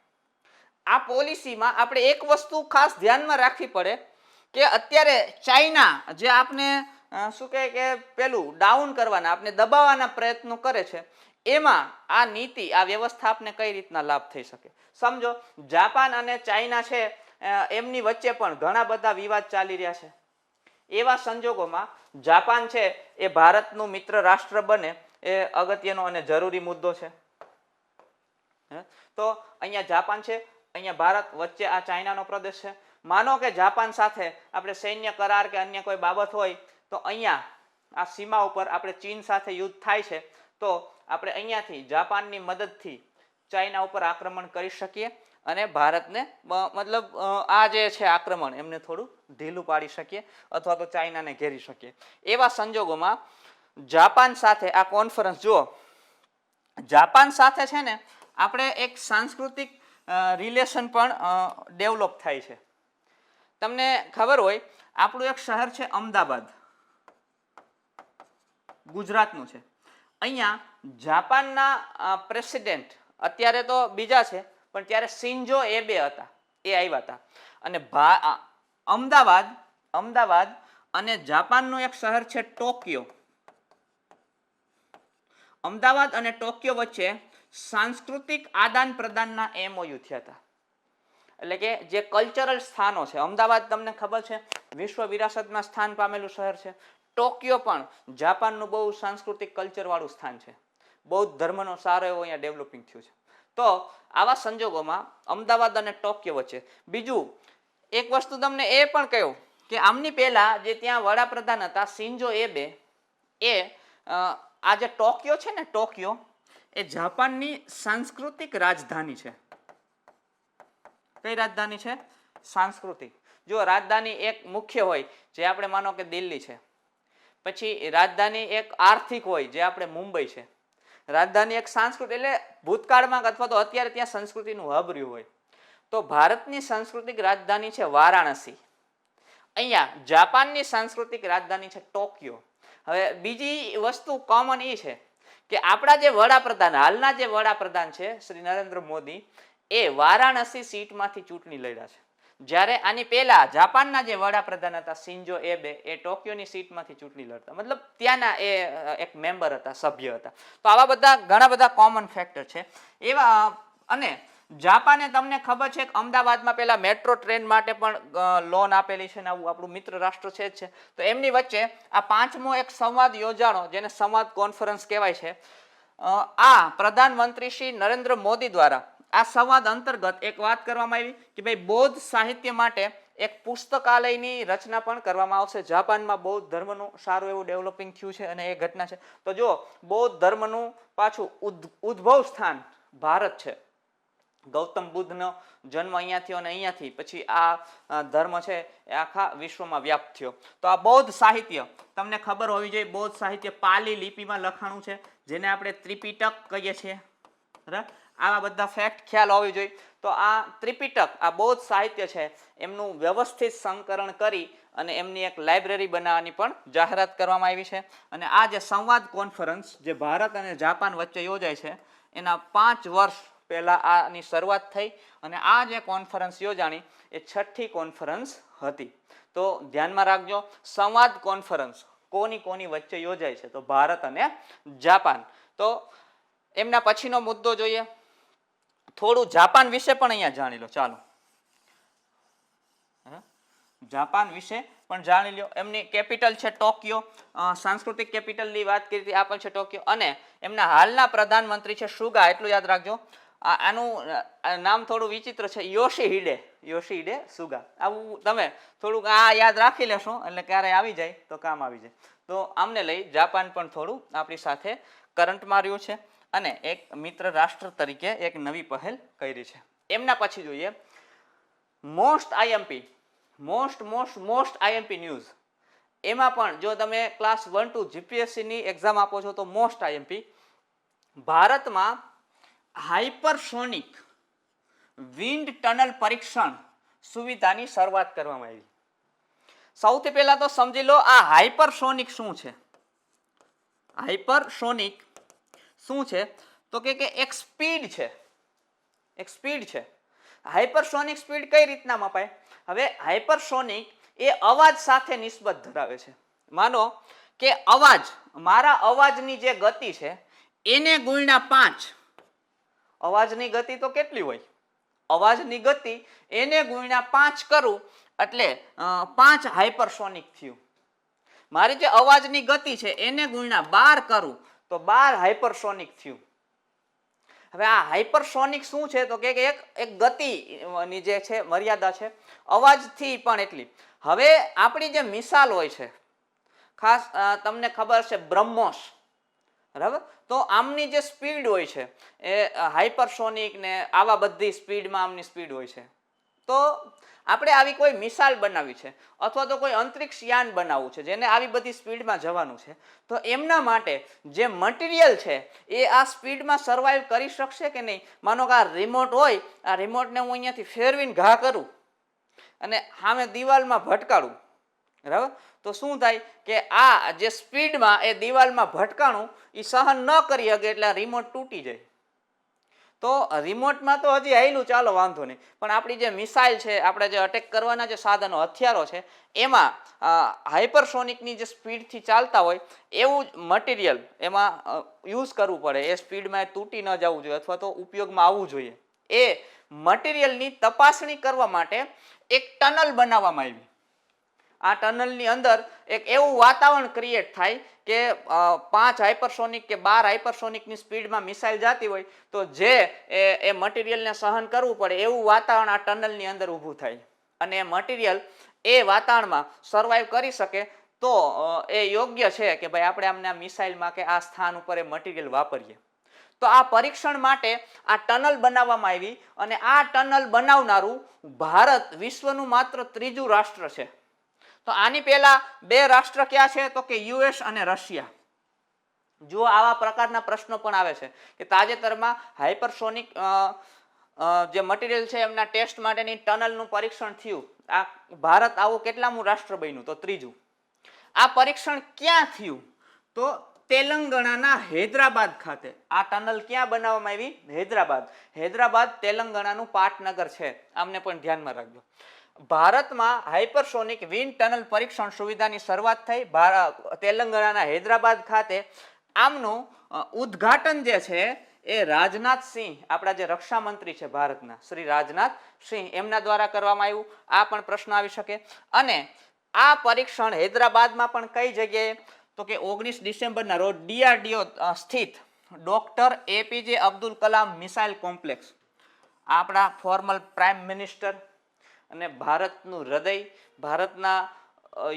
B: આ પોલિસીમાં આપણે એક વસ્તુ ખાસ ધ્યાનમાં રાખવી પડે કે અત્યારે ચાઇના જે આપને શું કહે કે પેલું ડાઉન કરવાના, આપને દબાવવાના પ્રયત્નો કરે છે, એમાં આ નીતિ, આ વ્યવસ્થા આપને કઈ રીતના લાભ થઈ શકે. સમજો જાપાન અને ચાઇના છે, એમની વચ્ચે પણ ઘણા બધા વિવાદ ચાલી રહ્યા છે. એવા સંજોગોમાં જાપાન છે એ ભારતનું મિત્ર રાષ્ટ્ર બને એ અગત્યનો અને જરૂરી મુદ્દો છે. તો અહીંયા જાપાન છે, અહીંયા ભારત, વચ્ચે આ ચાઇનાનો પ્રદેશ છે. માનો કે જાપાન સાથે આપણે સૈન્ય કરાર કે અન્ય કોઈ બાબત હોય તો અહીંયા આ સીમા ઉપર આપણે ચીન સાથે યુદ્ધ થાય છે, તો આપણે અહીંયાથી જાપાનની મદદથી ચાઇના ઉપર આક્રમણ કરી શકીએ અને ભારતને મતલબ આ જે છે આક્રમણ એમને થોડું ઢીલું પાડી શકીએ અથવા તો ચાઇનાને ઘેરી શકીએ. એવા સંજોગોમાં જાપાન સાથે આ કોન્ફરન્સ, જુઓ જાપાન સાથે છે ને આપણે એક સાંસ્કૃતિક રિલેશન પણ ડેવલપ થાય છે. તમને ખબર હોય આપણું એક શહેર છે અમદાવાદ, ગુજરાતનું છે. અહીંયા જાપાનના પ્રેસિડેન્ટ અત્યારે તો બીજા છે, પણ ત્યારે શિન્ઝો એબે હતા, એ આવ્યા હતા. અને અમદાવાદ અને જાપાનનું એક શહેર છે ટોક્યો. અમદાવાદ અને ટોક્યો વચ્ચે સાંસ્કૃતિક આદાન પ્રદાનના MOU થયા હતા. એટલે કે જે કલ્ચરલ સ્થાનો છે, અમદાવાદ તમને ખબર છે વિશ્વ વિરાસતમાં સ્થાન પામેલું શહેર છે. ટોક્યો પણ જાપાનનું બહુ સાંસ્કૃતિક કલ્ચર વાળું સ્થાન છે. બૌદ્ધ ધર્મનો સારો એવો અહીંયા ડેવલપિંગ થયું છે. તો આવા સંજોગોમાં અમદાવાદ અને ટોક્યો વચ્ચે, બીજું એક વસ્તુ તમને એ પણ કહ્યું કે આમની પહેલા જે ત્યાં વડાપ્રધાન હતા શિન્ઝો એબે, એ આ જે ટોક્યો છે ને, ટોક્યો એ જાપાનની સાંસ્કૃતિક રાજધાની છે. કઈ રાજધાની છે? સાંસ્કૃતિક. જો રાજધાની એક મુખ્ય હોય જે આપણે માનો કે દિલ્હી છે, પછી રાજધાની એક આર્થિક હોય જે આપણે મુંબઈ છે, રાજધાની એક સાંસ્કૃતિક એટલે ભૂતકાળમાં અથવા તો અત્યારે ત્યાં સંસ્કૃતિનું હબ રહ્યું હોય. તો ભારતની સાંસ્કૃતિક રાજધાની છે વારાણસી. અહીંયા જાપાનની સાંસ્કૃતિક રાજધાની છે ટોક્યો. હવે બીજી વસ્તુ કોમન એ છે કે આપણા જે વડાપ્રધાન, હાલના જે વડાપ્રધાન છે શ્રી નરેન્દ્ર મોદી, એ વારાણસી સીટમાંથી ચૂંટણી લડ્યા છે. જ્યારે આની પહેલા જાપાનના જે વડાપ્રધાન હતા શિન્ઝો એબે, એ ટોક્યોની સીટમાંથી ચૂંટણી લડતા, મતલબ ત્યાંના એ એક મેમ્બર હતા, સભ્ય હતા. તો આવા બધા ઘણા બધા કોમન ફેક્ટર છે એવા. અને જાપાને તમને ખબર છે કે અમદાવાદમાં પેલા મેટ્રો ટ્રેન માટે પણ લોન આપેલી છે ને, આવું આપણું મિત્ર રાષ્ટ્ર છે જ છે. તો એમની વચ્ચે આ 5મો એક સંવાદ યોજાણો, જેને સંવાદ કોન્ફરન્સ કહેવાય છે. આ પ્રધાનમંત્રી શ્રી નરેન્દ્ર મોદી દ્વારા આ સંવાદ અંતર્ગત એક વાત કરવામાં આવી કે ભાઈ બૌદ્ધ સાહિત્ય માટે એક પુસ્તકાલયની રચના પણ કરવામાં આવશે. જાપાનમાં બૌદ્ધ ધર્મનું સારું એવું ડેવલપિંગ થયું છે અને એ ઘટના છે. તો જો બૌદ્ધ ધર્મનું પાછું ઉદ્ભવ સ્થાન ભારત છે. ગૌતમ બુદ્ધનો જન્મ અહીંયા થયો અને અહીંયાથી પછી આ ધર્મ છે એ આખા વિશ્વમાં વ્યાપ્ત થયો. તો આ બૌદ્ધ સાહિત્ય તમને ખબર હોવી જોઈએ, બૌદ્ધ સાહિત્ય પાલી લિપિમાં લખાણું છે, જેને આપણે ત્રિપિટક કહીએ છીએ. બરાબર, આવા બધા ફેક્ટ ખ્યાલ હોવી જોઈએ. તો આ ત્રિપિટક, આ બૌદ્ધ સાહિત્ય છે, એમનું વ્યવસ્થિત સંકલન કરી અને એમની એક લાઇબ્રેરી બનાવવાની પણ જાહેરાત કરવામાં આવી છે. અને આ જે સંવાદ કોન્ફરન્સ જે ભારત અને જાપાન વચ્ચે યોજાય છે, એના 5 વર્ષ પહેલા આની શરૂઆત થઈ અને આ જે કોન્ફરન્સ યોજાણી એ 6ઠી કોન્ફરન્સ હતી. તો ધ્યાનમાં રાખજો, સંવાદ કોન્ફરન્સ કોની વચ્ચે યોજાય છે? તો ભારત અને જાપાન. તો એમના પછીનો મુદ્દો જોઈએ, થોડું જાપાન વિશે પણ અહીંયા જાણી લો. ચાલો, જાપાન વિશે પણ જાણી લો. એમની કેપિટલ છે ટોક્યો, સાંસ્કૃતિક કેપિટલની વાત કરી હતી, આ પણ છે ટોક્યો. અને એમના હાલના પ્રધાનમંત્રી છે સુગા, એટલું યાદ રાખજો. આનું નામ થોડું વિચિત્ર છે, યોશિહિડે સુગા. આવું તમે થોડુંક આ યાદ રાખી લેશો એટલે ક્યારેય આવી જાય તો કામ આવી જાય. તો આમને લઈ જાપાન પણ થોડું આપણી સાથે કરંટમાં રહ્યું છે અને એક મિત્ર રાષ્ટ્ર તરીકે એક નવી પહેલ કરી છે. એમના પછી જોઈએ મોસ્ટ આઈએમપી ન્યૂઝ. એમાં પણ જો તમે ક્લાસ 1 to GPSC ની એક્ઝામ આપો છો તો મોસ્ટ આઈએમપી ભારતમાં હાઇપરસોનિક વિન્ડ ટનલ પરીક્ષણ સુવિધાની શરૂઆત કરવામાં આવી. સૌથી પહેલા તો સમજી લો આ હાઇપરસોનિક શું છે. હાઇપરસોનિક શું છે તો કે એક સ્પીડ છે. એક સ્પીડ છે. હાઇપરસોનિક સ્પીડ કઈ રીતના મપાય? હવે હાઇપરસોનિક એ અવાજ સાથે નિસ્બત ધરાવે છે. માનો કે અવાજ, મારા અવાજની જે ગતિ છે એને ગુણ્યા 5. અવાજની ગતિ તો કેટલી હોય? અવાજની ગતિ એને ગુણ્યા 5 કરું એટલે 5 હાઇપરસોનિક થયું. મારી જે અવાજની ગતિ છે એને ગુણ્યા 12 કરું તો 12 હાઇપરસોનિક થયું. હવે આ હાઇપરસોનિક શું છે તો કે એક ગતિની જે છે મર્યાદા છે અવાજથી પણ એટલી. હવે આપણી જે મિસાલ હોય છે, ખાસ તમને ખબર છે બ્રહ્મોસ, બરાબર? તો આમની જે સ્પીડ હોય છે એ હાઇપરસોનિક ને આવા બધી સ્પીડમાં આમની સ્પીડ હોય છે. તો આપણે આવી કોઈ મિસાઇલ બનાવી છે અથવા તો કોઈ અંતરિક્ષ યાન બનાવવું છે જેને આવી બધી સ્પીડમાં જવાનું છે, તો એમના માટે જે મટીરિયલ છે એ આ સ્પીડમાં સર્વાઈવ કરી શકશે કે નહીં? માનો કે આ રિમોટ હોય, આ રિમોટને હું અહીંયાથી ફેરવીને ઘા કરું અને સામે દિવાલમાં ભટકાડું, બરાબર? તો શું થાય કે આ જે સ્પીડમાં એ દિવાલમાં ભટકાણું એ સહન ન કરી શકે એટલે રિમોટ તૂટી જાય. તો રિમોટમાં તો હજી હાયલું, ચાલો વાંધો નહીં, પણ આપણી જે મિસાઇલ છે, આપણે જે અટેક કરવાના જે સાધનો હથિયારો છે એમાં હાઇપરસોનિકની જે સ્પીડથી ચાલતા હોય એવું જ મટીરિયલ એમાં યુઝ કરવું પડે. એ સ્પીડમાં તૂટી ન જવું જોઈએ અથવા તો ઉપયોગમાં આવવું જોઈએ. એ મટીરિયલની તપાસણી કરવા માટે એક ટનલ બનાવવામાં આવી. આ ટનલની અંદર એક એવું વાતાવરણ ક્રિએટ થાય કે 5 હાઇપરસોનિક કે 12 હાઇપરસોનિકની સ્પીડમાં મિસાઇલ જતી હોય તો જે એ મટીરિયલને સહન કરવું પડે એવું વાતાવરણ આ ટનલની અંદર ઊભું થાય અને એ મટીરિયલ એ વાતાવરણમાં સર્વાઈવ કરી શકે તો એ યોગ્ય છે કે ભાઈ આપણે આમને આ મિસાઇલમાં કે આ સ્થાન ઉપર એ મટીરિયલ વાપરીએ. તો આ પરીક્ષણ માટે આ ટનલ બનાવવામાં આવી અને આ ટનલ બનાવનારું ભારત વિશ્વનું માત્ર 3જું રાષ્ટ્ર છે. તો આની પહેલા 2 રાષ્ટ્ર ક્યાં છે તો કે યુએસ અને રશિયા. જો આવા પ્રકારના પ્રશ્નો પણ આવે છે કે તાજેતરમાં હાઇપરસોનિક જે મટીરિયલ છે એમના ટેસ્ટ માટેની ટનલનું પરીક્ષણ થયું. આ ભારત આવું કેટલામું રાષ્ટ્ર બન્યું? તો 3જું. આ પરીક્ષણ ક્યાં થયું? તો તેલંગાણાના હૈદરાબાદ ખાતે. આ ટનલ ક્યાં બનાવવામાં આવી? હૈદરાબાદ. હૈદરાબાદ તેલંગાણાનું પાટનગર છે, આમને પણ ધ્યાનમાં રાખજો. ભારતમાં હાઇપરસોનિક વિન્ડ ટનલ પરીક્ષણ સુવિધાની શરૂઆત થઈ તેલંગાણાના હૈદરાબાદ ખાતે. આમનું ઉદ્ઘાટન જે છે એ રાજનાથસિંહ, આપણા જે રક્ષા મંત્રી છે ભારતના, શ્રી રાજનાથસિંહ, એમના દ્વારા કરવામાં આવ્યું. આ પણ પ્રશ્ન આવી શકે. અને આ પરીક્ષણ હૈદરાબાદમાં પણ કઈ જગ્યાએ તો કે 19 ડિસેમ્બરના રોજ DRDO સ્થિત doctor APJ Abdul Kalam missile complex, આપણા ફોર્મર પ્રાઇમ મિનિસ્ટર અને ભારતનું હૃદય, ભારતના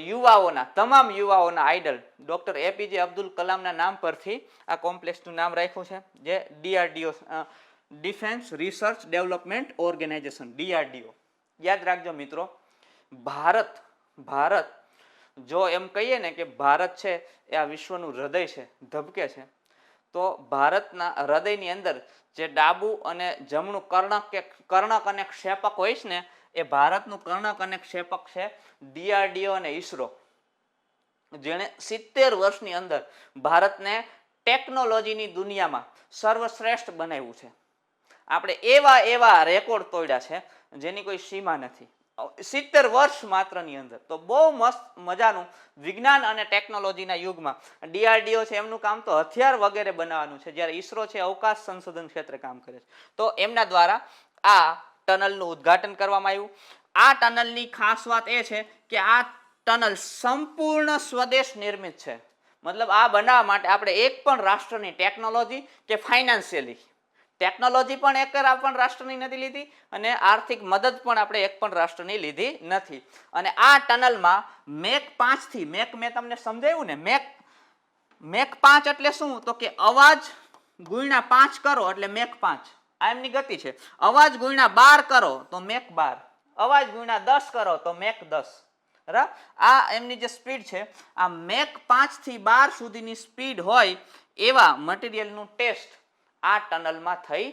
B: યુવાઓના, તમામ યુવાઓના આઈડલ ડોક્ટર APJ અબ્દુલ કલામના નામ પરથી આ કોમ્પ્લેક્સનું નામ રાખ્યું છે, જે DRDO defence research development organisation, DRDO. યાદ રાખજો મિત્રો, ભારત જો એમ કહીએ ને કે ભારત છે એ આ વિશ્વનું હૃદય છે, ધબકે છે, તો ભારતના હૃદયની અંદર જે ડાબુ અને જમણું કર્ણક અને ક્ષેપક હોય છે ને, એ ભારતનું કર્ણક અને ક્ષેપક છે DRDO અને ISRO, જેણે 70 વર્ષની અંદર ભારતને ટેકનોલોજીની દુનિયામાં સર્વશ્રેષ્ઠ બનાવ્યું છે. આપણે એવા રેકોર્ડ તોડ્યા છે જેની કોઈ સીમા નથી 70 વર્ષ માત્રની અંદર. તો બહુ મસ્ત મજાનું વિજ્ઞાન અને ટેકનોલોજીના યુગમાં DRDO છે એમનું કામ તો હથિયાર વગેરે બનાવવાનું છે, જ્યારે ISRO છે અવકાશ સંશોધન ક્ષેત્રે કામ કરે છે. તો એમના દ્વારા આ ટનલનું ઉદ્ઘાટન કરવામાં આવ્યું. આ ટનલની ખાસ વાત એ છે કે આ ટનલ સંપૂર્ણ સ્વદેશ નિર્મિત છે. મતલબ આ બનાવવા માટે આપણે એક પણ રાષ્ટ્રની ટેકનોલોજી કે ફાઇનાન્શિયલી ટેકનોલોજી પણ એક પણ રાષ્ટ્રની નથી લીધી અને આર્થિક મદદ પણ આપણે એક પણ રાષ્ટ્રની લીધી નથી. અને આ ટનલમાં મેક 5 થી મેક મેં તમને સમજાવ્યું ને, મેક 5 એટલે શું તો કે અવાજ ગુણ્યા 5 કરો એટલે મેક 5. આ એમની ગતિ છે. અવાજ ગુણ્યા 12 કરો તો મેક 12, અવાજ ગુણ્યા 10 કરો તો મેક 10. બરાબર? આ એમની જે સ્પીડ છે, આ મેક 5 થી 12 સુધીની સ્પીડ હોય એવા મટીરિયલનું ટેસ્ટ આ ટનલમાં થઈ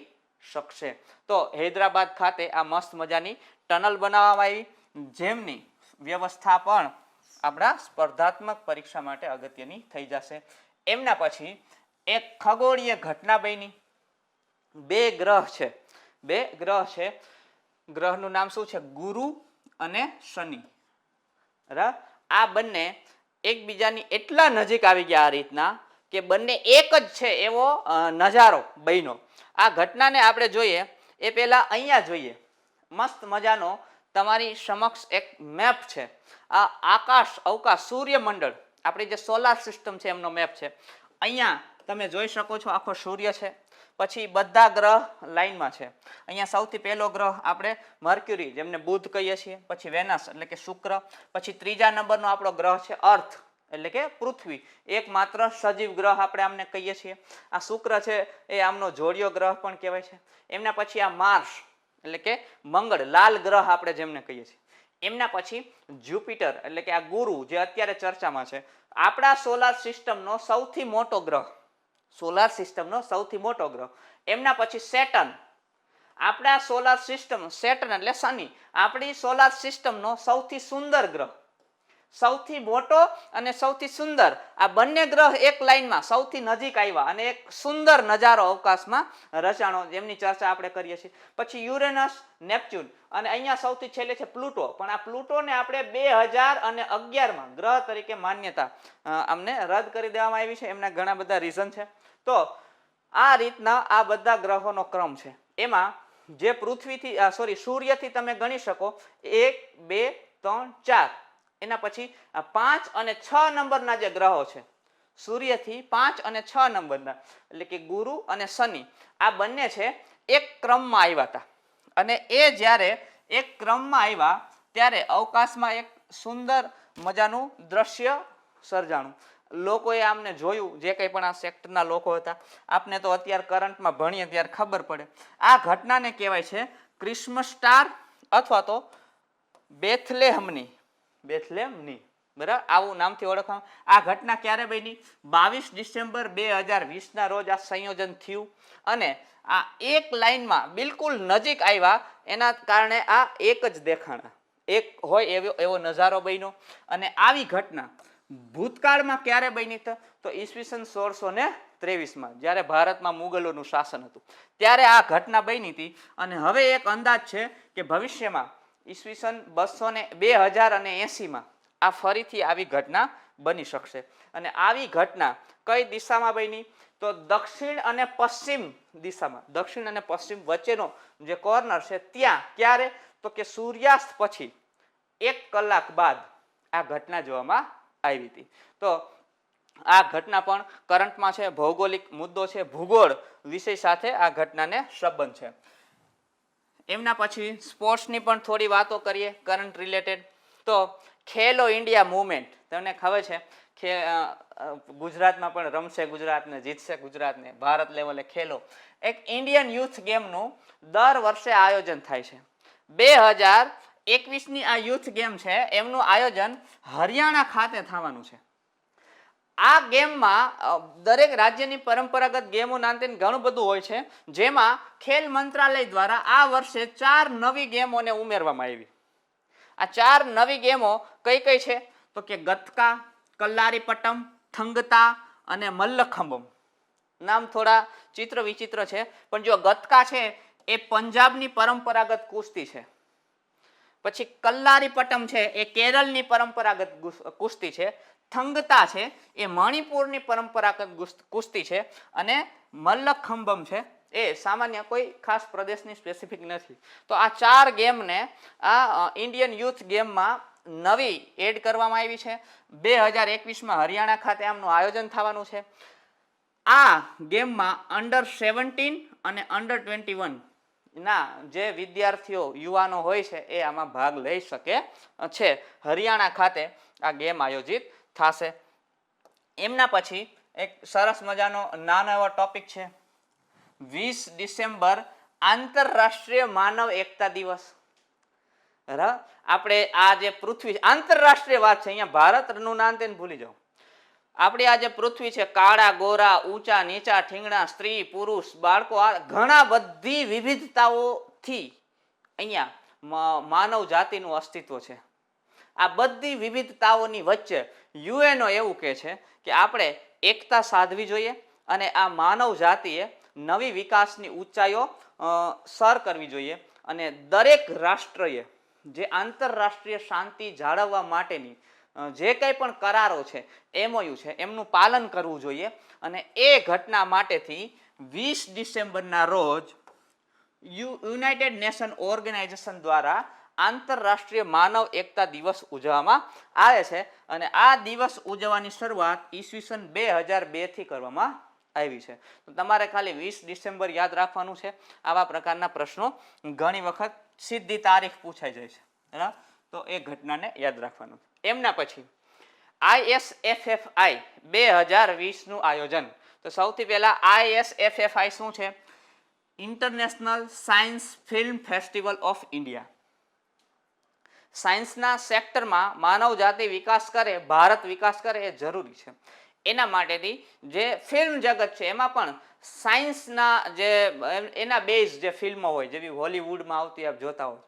B: શકશે. તો હૈદરાબાદ ખાતે આ મસ્ત મજાની ટનલ બનાવવામાં આવી, જેમની વ્યવસ્થા પણ આપણા સ્પર્ધાત્મક પરીક્ષા માટે અગત્યની થઈ જશે. એમના પછી એક ખગોળીય ઘટના બની. બે ગ્રહ છે. ગ્રહનું નામ શું છે? ગુરુ અને શનિ. આ બંને એકબીજાની એટલા નજીક આવી ગયા આ રીતના કે બંને એક જ છે એવો નજારો બન્યો. આ ઘટનાને આપણે જોઈએ એ પહેલા અહીંયા જોઈએ. મસ્ત મજાનો તમારી સમક્ષ એક મેપ છે. આ આકાશ અવકાશ સૂર્યમંડળ આપણી જે સોલાર સિસ્ટમ છે એમનો મેપ છે. અહીંયા તમે જોઈ શકો છો આખો સૂર્ય છે, પછી બધા ગ્રહ લાઈનમાં છે. અહીંયા સૌથી પહેલો ગ્રહ આપણે મર્ક્યુરી જેમને બુધ કહીએ છીએ, પછી વેનસ એટલે કે શુક્ર, પછી ત્રીજા નંબરનો આપણો ગ્રહ છે અર્થ એટલે કે પૃથ્વી, એકમાત્ર સજીવ ગ્રહ આપણે આમને કહીએ છીએ. આ શુક્ર છે એ આમનો જોડિયો ગ્રહ પણ કહેવાય છે. એમના પછી આ માર્સ એટલે કે મંગળ, લાલ ગ્રહ આપણે જેમને કહીએ છીએ. એમના પછી જ્યુપિટર એટલે કે આ ગુરુ જે અત્યારે ચર્ચામાં છે, આપણા સોલાર સિસ્ટમનો સૌથી મોટો ગ્રહ, સોલાર સિસ્ટમનો સૌથી મોટો ગ્રહ. એમના પછી સેટર્ન, આપણા સોલાર સિસ્ટમ, સેટર્ન એટલે શનિ, આપણી સોલાર સિસ્ટમનો સૌથી સુંદર ગ્રહ, સૌથી મોટો અને સૌથી સુંદર. આ બંને ગ્રહ એક લાઈનમાં સૌથી નજીક આવ્યા અને એક સુંદર નજારો અવકાશમાં રચાણો, જેમની ચર્ચા આપણે કરીએ છીએ. પછી યુરેનસ, નેપચ્યુન અને અહીંયા સૌથી છેલ્લે છે પ્લુટો. પણ આ પ્લુટોને આપણે 2011માં ગ્રહ તરીકે માન્યતા અમને રદ કરી દેવામાં આવી છે. એમના ઘણા બધા રીઝન છે. તો આ રીતના આ બધા ગ્રહોનો ક્રમ છે. એમાં જે પૃથ્વીથી સૂર્યથી તમે ગણી શકો 1 2 3 4, એના પછી 5 અને 6 નંબરના જે ગ્રહો છે, સૂર્યથી 5 અને 6 નંબરના એટલે કે ગુરુ અને શનિ, આ બંને છે એક ક્રમમાં આવ્યા હતા. અને એ જ્યારે એક ક્રમમાં આવ્યા ત્યારે અવકાશમાં એક સુંદર મજાનું દ્રશ્ય સર્જાણું. લોકોએ આમને જોયું, જે કંઈ પણ આ સેક્ટરના લોકો હતા. આપને તો અત્યારે કરંટમાં ભણીએ ત્યારે ખબર પડે. આ ઘટનાને કહેવાય છે ક્રિસમસ સ્ટાર અથવા તો બેથલેહમની, બરાબર, આવું નામથી ઓળખવામાં. આ ઘટના ક્યારે બની? 22 ડિસેમ્બર 2020ના રોજ આ સંયોજન થયું અને આ એક લાઈનમાં બિલકુલ નજીક આવ્યા. એના કારણે આ એક જ દેખાણા, એક હોય એવો નજારો બન્યો. અને આવી ઘટના ભૂતકાળમાં ક્યારે બની? તો ઈસવીસન 1623માં જ્યારે ભારતમાં મુગલોનું શાસન હતું ત્યારે આ ઘટના બની હતી. અને હવે એક અંદાજ છે કે ભવિષ્યમાં ઈસવીસન 2080માં આ ફરીથી આવી ઘટના બની શકશે. અને આવી ઘટના કઈ દિશામાં બની? તો દક્ષિણ અને પશ્ચિમ દિશામાં, દક્ષિણ અને પશ્ચિમ વચ્ચેનો જે કોર્નર છે ત્યાં. ક્યારે? તો કે સૂર્યાસ્ત પછી 1 કલાક બાદ આ ઘટના જોવામાં આવી હતી. તો આ ઘટના પણ કરંટમાં છે, ભૌગોલિક મુદ્દો છે, ભૂગોળ વિષય સાથે આ ઘટનાને સંબંધ છે. એમના પછી સ્પોર્ટ્સની પણ થોડી વાતો કરીએ કરંટ રિલેટેડ. તો ખેલો ઇન્ડિયા મુવમેન્ટ તમને ખબર છે, ગુજરાતમાં પણ રમશે ગુજરાતને, જીતશે ગુજરાતને, ભારત લેવલે ખેલો, એક ઇન્ડિયન યુથ ગેમનું દર વર્ષે આયોજન થાય છે. 2021ની આ યુથ ગેમ છે, એમનું આયોજન હરિયાણા ખાતે થવાનું છે. આ ગેમમાં દરેક રાજ્યની પરંપરાગત ગેમો નાંતે ઘણું બધું હોય છે, જેમાં ખેલ મંત્રાલય દ્વારા આ વર્ષે 4 નવી ગેમોને ઉમેરવામાં આવી. આ 4 નવી ગેમો કઈ કઈ છે? તો કે ગતકા, કલ્લારીપટ્ટમ, થંગતા અને મલ્લખંબમ. નામ થોડા ચિત્ર વિચિત્ર છે, પણ જો ગતકા છે એ પંજાબની પરંપરાગત કુસ્તી છે. પછી કલ્લારીપટ્ટમ છે એ કેરળની પરંપરાગત કુસ્તી છે. થંગતા છે એ મણિપુરની પરંપરાગત કુસ્તી છે. અને મલ્લખંબમ છે એ સામાન્ય કોઈ ખાસ પ્રદેશની સ્પેસિફિક નથી. તો આ 4 ગેમને આ ઇન્ડિયન યુથ ગેમમાં નવી એડ કરવામાં આવી છે. 2021માં હરિયાણા ખાતે આમનું આયોજન થવાનું છે. આ ગેમમાં અંડર 17 અને અંડર 21 ના જે વિદ્યાર્થીઓ, યુવાનો હોય છે એ આમાં ભાગ લઈ શકે છે. હરિયાણા ખાતે આ ગેમ આયોજિત થશે. એમના પછી એક સરસ મજાનો નાનો એવો ટોપિક છે, 20 ડિસેમ્બર આંતરરાષ્ટ્રીય માનવ એકતા દિવસ. આપણે આ જે પૃથ્વી આંતરરાષ્ટ્રીય વાત છે, અહીંયા ભારતનું નામ તેને ભૂલી જાઓ. આપણી આ જે પૃથ્વી છે, કાળા ગોરા, ઊંચા નીચા, ઠીંગણા, સ્ત્રી પુરુષ, બાળકો, આ ઘણા બધી વિવિધતાઓથી અહીંયા માનવ જાતિનું અસ્તિત્વ છે. આ બધી વિવિધતાઓની વચ્ચે યુએનઓ એવું કહે છે કે આપણે એકતા સાધવી જોઈએ અને આ માનવ જાતિએ નવી વિકાસની ઊંચાઈઓ સર કરવી જોઈએ અને દરેક રાષ્ટ્રએ જે આંતરરાષ્ટ્રીય શાંતિ જાળવવા માટેની જે કંઈ પણ કરારો છે, એમઓયુ છે, એમનું પાલન કરવું જોઈએ. અને એ ઘટના માટેથી 20 ડિસેમ્બરના રોજ યુનાઇટેડ નેશન ઓર્ગેનાઇઝેશન દ્વારા આંતરરાષ્ટ્રીય માનવ એકતા દિવસ ઉજવવામાં આવે છે. અને આ દિવસ ઉજવવાની શરૂઆત ઈસવીસન 2002 થી કરવામાં આવી છે. તો તમારે ખાલી 20 ડિસેમ્બર યાદ રાખવાનું છે. આવા પ્રકારના પ્રશ્નો ઘણી વખત સીધી તારીખ પૂછાઈ જાય છે, બરાબર? તો એ ઘટનાને યાદ રાખવાનું. એમના પછી ISFFI 2020 નું આયોજન. તો સૌથી પહેલા ISFFI શું છે? International science film festival of India. સાયન્સના સેક્ટરમાં માનવ જાતિ વિકાસ કરે, ભારત વિકાસ કરે એ જરૂરી છે. એના માટેથી જે ફિલ્મ જગત છે એમાં પણ સાયન્સના જે એના બેઝ જે ફિલ્મો હોય, જેવી હોલિવૂડમાં આવતી આપ જોતા હોય,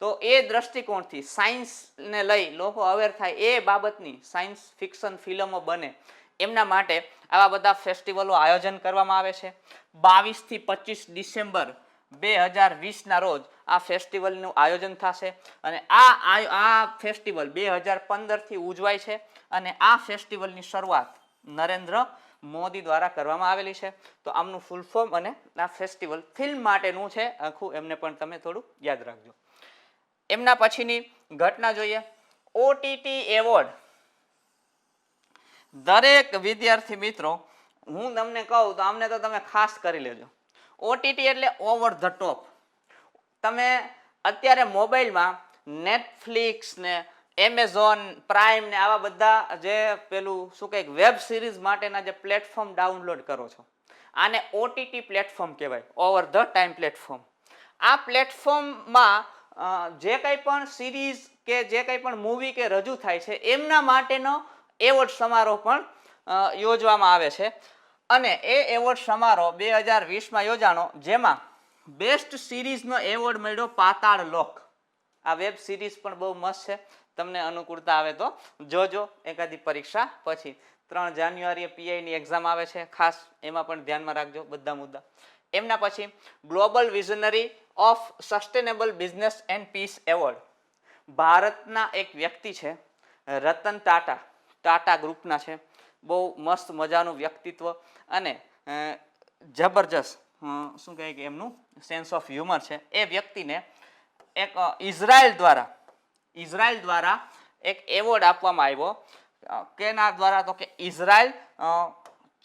B: તો એ દ્રષ્ટિકોણથી સાયન્સને લઈ લોકો અવેર થાય એ બાબતની સાયન્સ ફિક્શન ફિલ્મો બને, એમના માટે આવા બધા ફેસ્ટિવલો આયોજન કરવામાં આવે છે. 22 થી 25 ડિસેમ્બર 2020 ના રોજ આ ફેસ્ટિવલનું આયોજન થશે અને આ ફેસ્ટિવલ 2015 થી ઉજવાય છે. અને આ ફેસ્ટિવલની શરૂઆત નરેન્દ્ર મોદી દ્વારા કરવામાં આવેલી છે. તો આમનું ફૂલ ફોર્મ અને આ ફેસ્ટિવલ ફિલ્મ માટેનું છે આખું, એમને પણ તમે થોડું યાદ રાખજો. એમના પછીની ઘટના જોઈએ, OTT એવોર્ડ. દરેક વિદ્યાર્થી મિત્રો હું તમને કહું તો આમને તો તમે ખાસ કરી લેજો. OTT એટલે ઓવર ધ ટોપ. તમે અત્યારે મોબાઈલમાં નેટફ્લિક્સ ને એમેઝોન પ્રાઇમ ને આવા બધા જે પેલું શું કહે વેબ સિરીઝ માટેના જે પ્લેટફોર્મ ડાઉનલોડ કરો છો, આને OTT પ્લેટફોર્મ કહેવાય, ઓવર ધ ટાઈમ પ્લેટફોર્મ. આ પ્લેટફોર્મમાં જે કંઈ પણ સિરીઝ કે જે કંઈ પણ મૂવી કે રજૂ થાય છે એમના માટેનો એવોર્ડ સમારોહ પણ યોજવામાં આવે છે. અને એ એવોર્ડ સમારોહ 2020માં યોજાણો, જેમાં બેસ્ટ સિરીઝનો એવોર્ડ મળ્યો પાતાળ લોક. આ વેબ સિરીઝ પણ બહુ મસ્ત છે, તમને અનુકૂળતા આવે તો જોજો એકાદી પરીક્ષા પછી. 3 જાન્યુઆરીએ PIની એક્ઝામ આવે છે, ખાસ એમાં પણ ધ્યાનમાં રાખજો બધા મુદ્દા. એમના પછી global visionary of sustainable business and peace award. ભારતના એક વ્યક્તિ છે રતન ટાટા, ટાટા ગ્રુપના છે, બહુ મસ્ત મજાનું વ્યક્તિત્વ અને જબરજસ્ત શું કહે કે એમનું સેન્સ ઓફ હ્યુમર છે. એ વ્યક્તિને એક ઇઝરાયલ દ્વારા એક એવોર્ડ આપવામાં આવ્યો. કેના દ્વારા? તો કે ઇઝરાયલ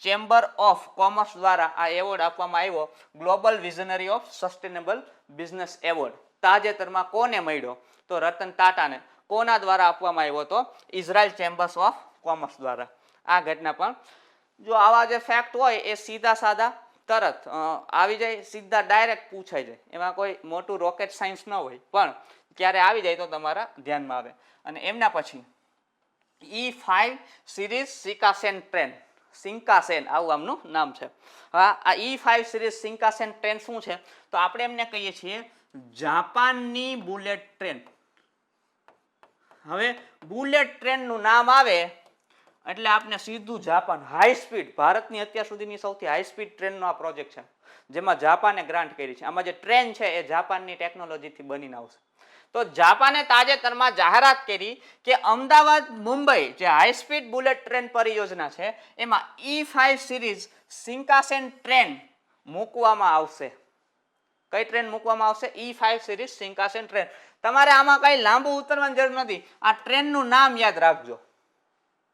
B: ચેમ્બર ઓફ કોમર્સ દ્વારા આ એવોર્ડ આપવામાં આવ્યો, global visionary of sustainable business award. તાજેતરમાં કોને મળ્યો? તો રતન ટાટાને. કોના દ્વારા આપવામાં આવ્યો? તો ઇઝરાયલ ચેમ્બર્સ ઓફ કોમર્સ દ્વારા. આ ઘટના પણ જો આવા જે ફેક્ટ હોય એ સીધા સાદા તરત આવી જાય, સીધા ડાયરેક્ટ પૂછાઈ જાય, એમાં કોઈ મોટું રોકેટ સાયન્સ ન હોય, પણ ક્યારે આવી જાય તો તમારા ધ્યાનમાં આવે. અને એમના પછી E5 સિરીઝ સિકાસેન ટ્રેન, સિંકાસેન આવું આમનું નામ છે. હા, આ E5 સિરીઝ સિંકાસેન ટ્રેન શું છે? તો આપણે એમને કહીએ છીએ જાપાનની બુલેટ ટ્રેન. હવે બુલેટ ટ્રેનનું નામ આવે એટલે આપને સીધું જાપાન, હાઈ સ્પીડ, ભારતની અત્યાર સુધીની સૌથી હાઈ સ્પીડ ટ્રેનનો આ પ્રોજેક્ટ છે, જેમાં જાપાને ગ્રાન્ટ કરી છે. આમાં જે ટ્રેન છે એ જાપાનની ટેકનોલોજીથી બનીને આવશે. તો જાપાને તાજેતરમાં જાહેરાત કરી કે અમદાવાદ મુંબઈ જે હાઈ સ્પીડ બુલેટ ટ્રેન પરિયોજના છે એમાં E5 સિરીઝ સિંકાસેન ટ્રેન મૂકવામાં આવશે. કઈ ટ્રેન મૂકવામાં આવશે? E5 series સિંકાસેન train. તમારે આમાં કઈ લાંબુ ઉતરવાની જરૂર નથી, આ ટ્રેનનું નામ યાદ રાખજો.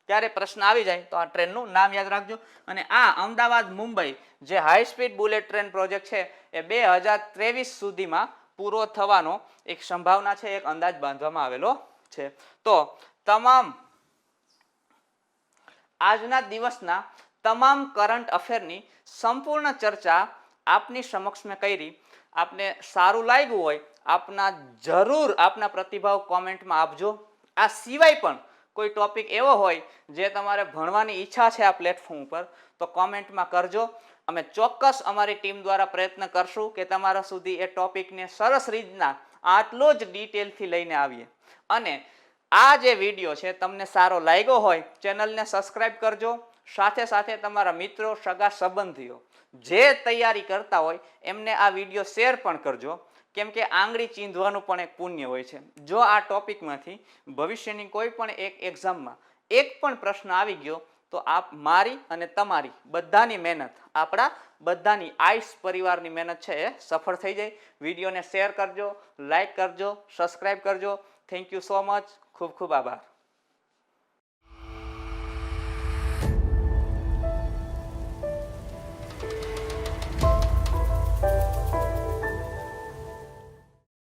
B: ત્યારે પ્રશ્ન આવી જાય તો આ ટ્રેનનું નામ યાદ રાખજો. અને આ અમદાવાદ મુંબઈ જે high speed bullet train project છે એ 2023 સુધીમાં પૂરો થવાનો એક સંભાવના છે, એક અંદાજ બાંધવામાં આવેલો છે. તો તમામ આજના દિવસના તમામ કરંટ અફેરની સંપૂર્ણ ચર્ચા આપની સમક્ષ મેં કરી. આપને સારું લાગ્યું હોય આપના જરૂર આપના પ્રતિભાવ કોમેન્ટમાં આપજો. આ સિવાય પણ કોઈ ટોપિક એવો હોય જે તમારે ભણવાની ઈચ્છા છે આ પ્લેટફોર્મ ઉપર, તો કોમેન્ટમાં કરજો. અમે ચોક્કસ અમારી ટીમ દ્વારા પ્રયત્ન કરશું કે તમારા સુધી એ ટોપિકને સરસ રીતના આટલો જ ડિટેલથી લઈને આવીએ. અને આ જે વિડીયો છે તમને સારો લાગ્યો હોય, ચેનલને સબસ્ક્રાઇબ કરજો. સાથે સાથે તમારા મિત્રો, સગા સંબંધીઓ જે તૈયારી કરતા હોય એમને આ વિડીયો શેર પણ કરજો, કેમ કે આંગળી ચીંધવાનું પણ એક પુણ્ય હોય છે. જો આ ટોપિકમાંથી ભવિષ્યની કોઈ પણ એક એક્ઝામમાં એક પણ પ્રશ્ન આવી ગયો તો આપ મારી અને તમારી બધાની મહેનત, આપણા બધાની આઈસ પરિવારની મહેનત છે એ સફળ થઈ જાય. વિડીયોને શેર કરજો, લાઈક કરજો, સબસ્ક્રાઇબ કરજો. Thank you so much. ખૂબ ખૂબ આભાર.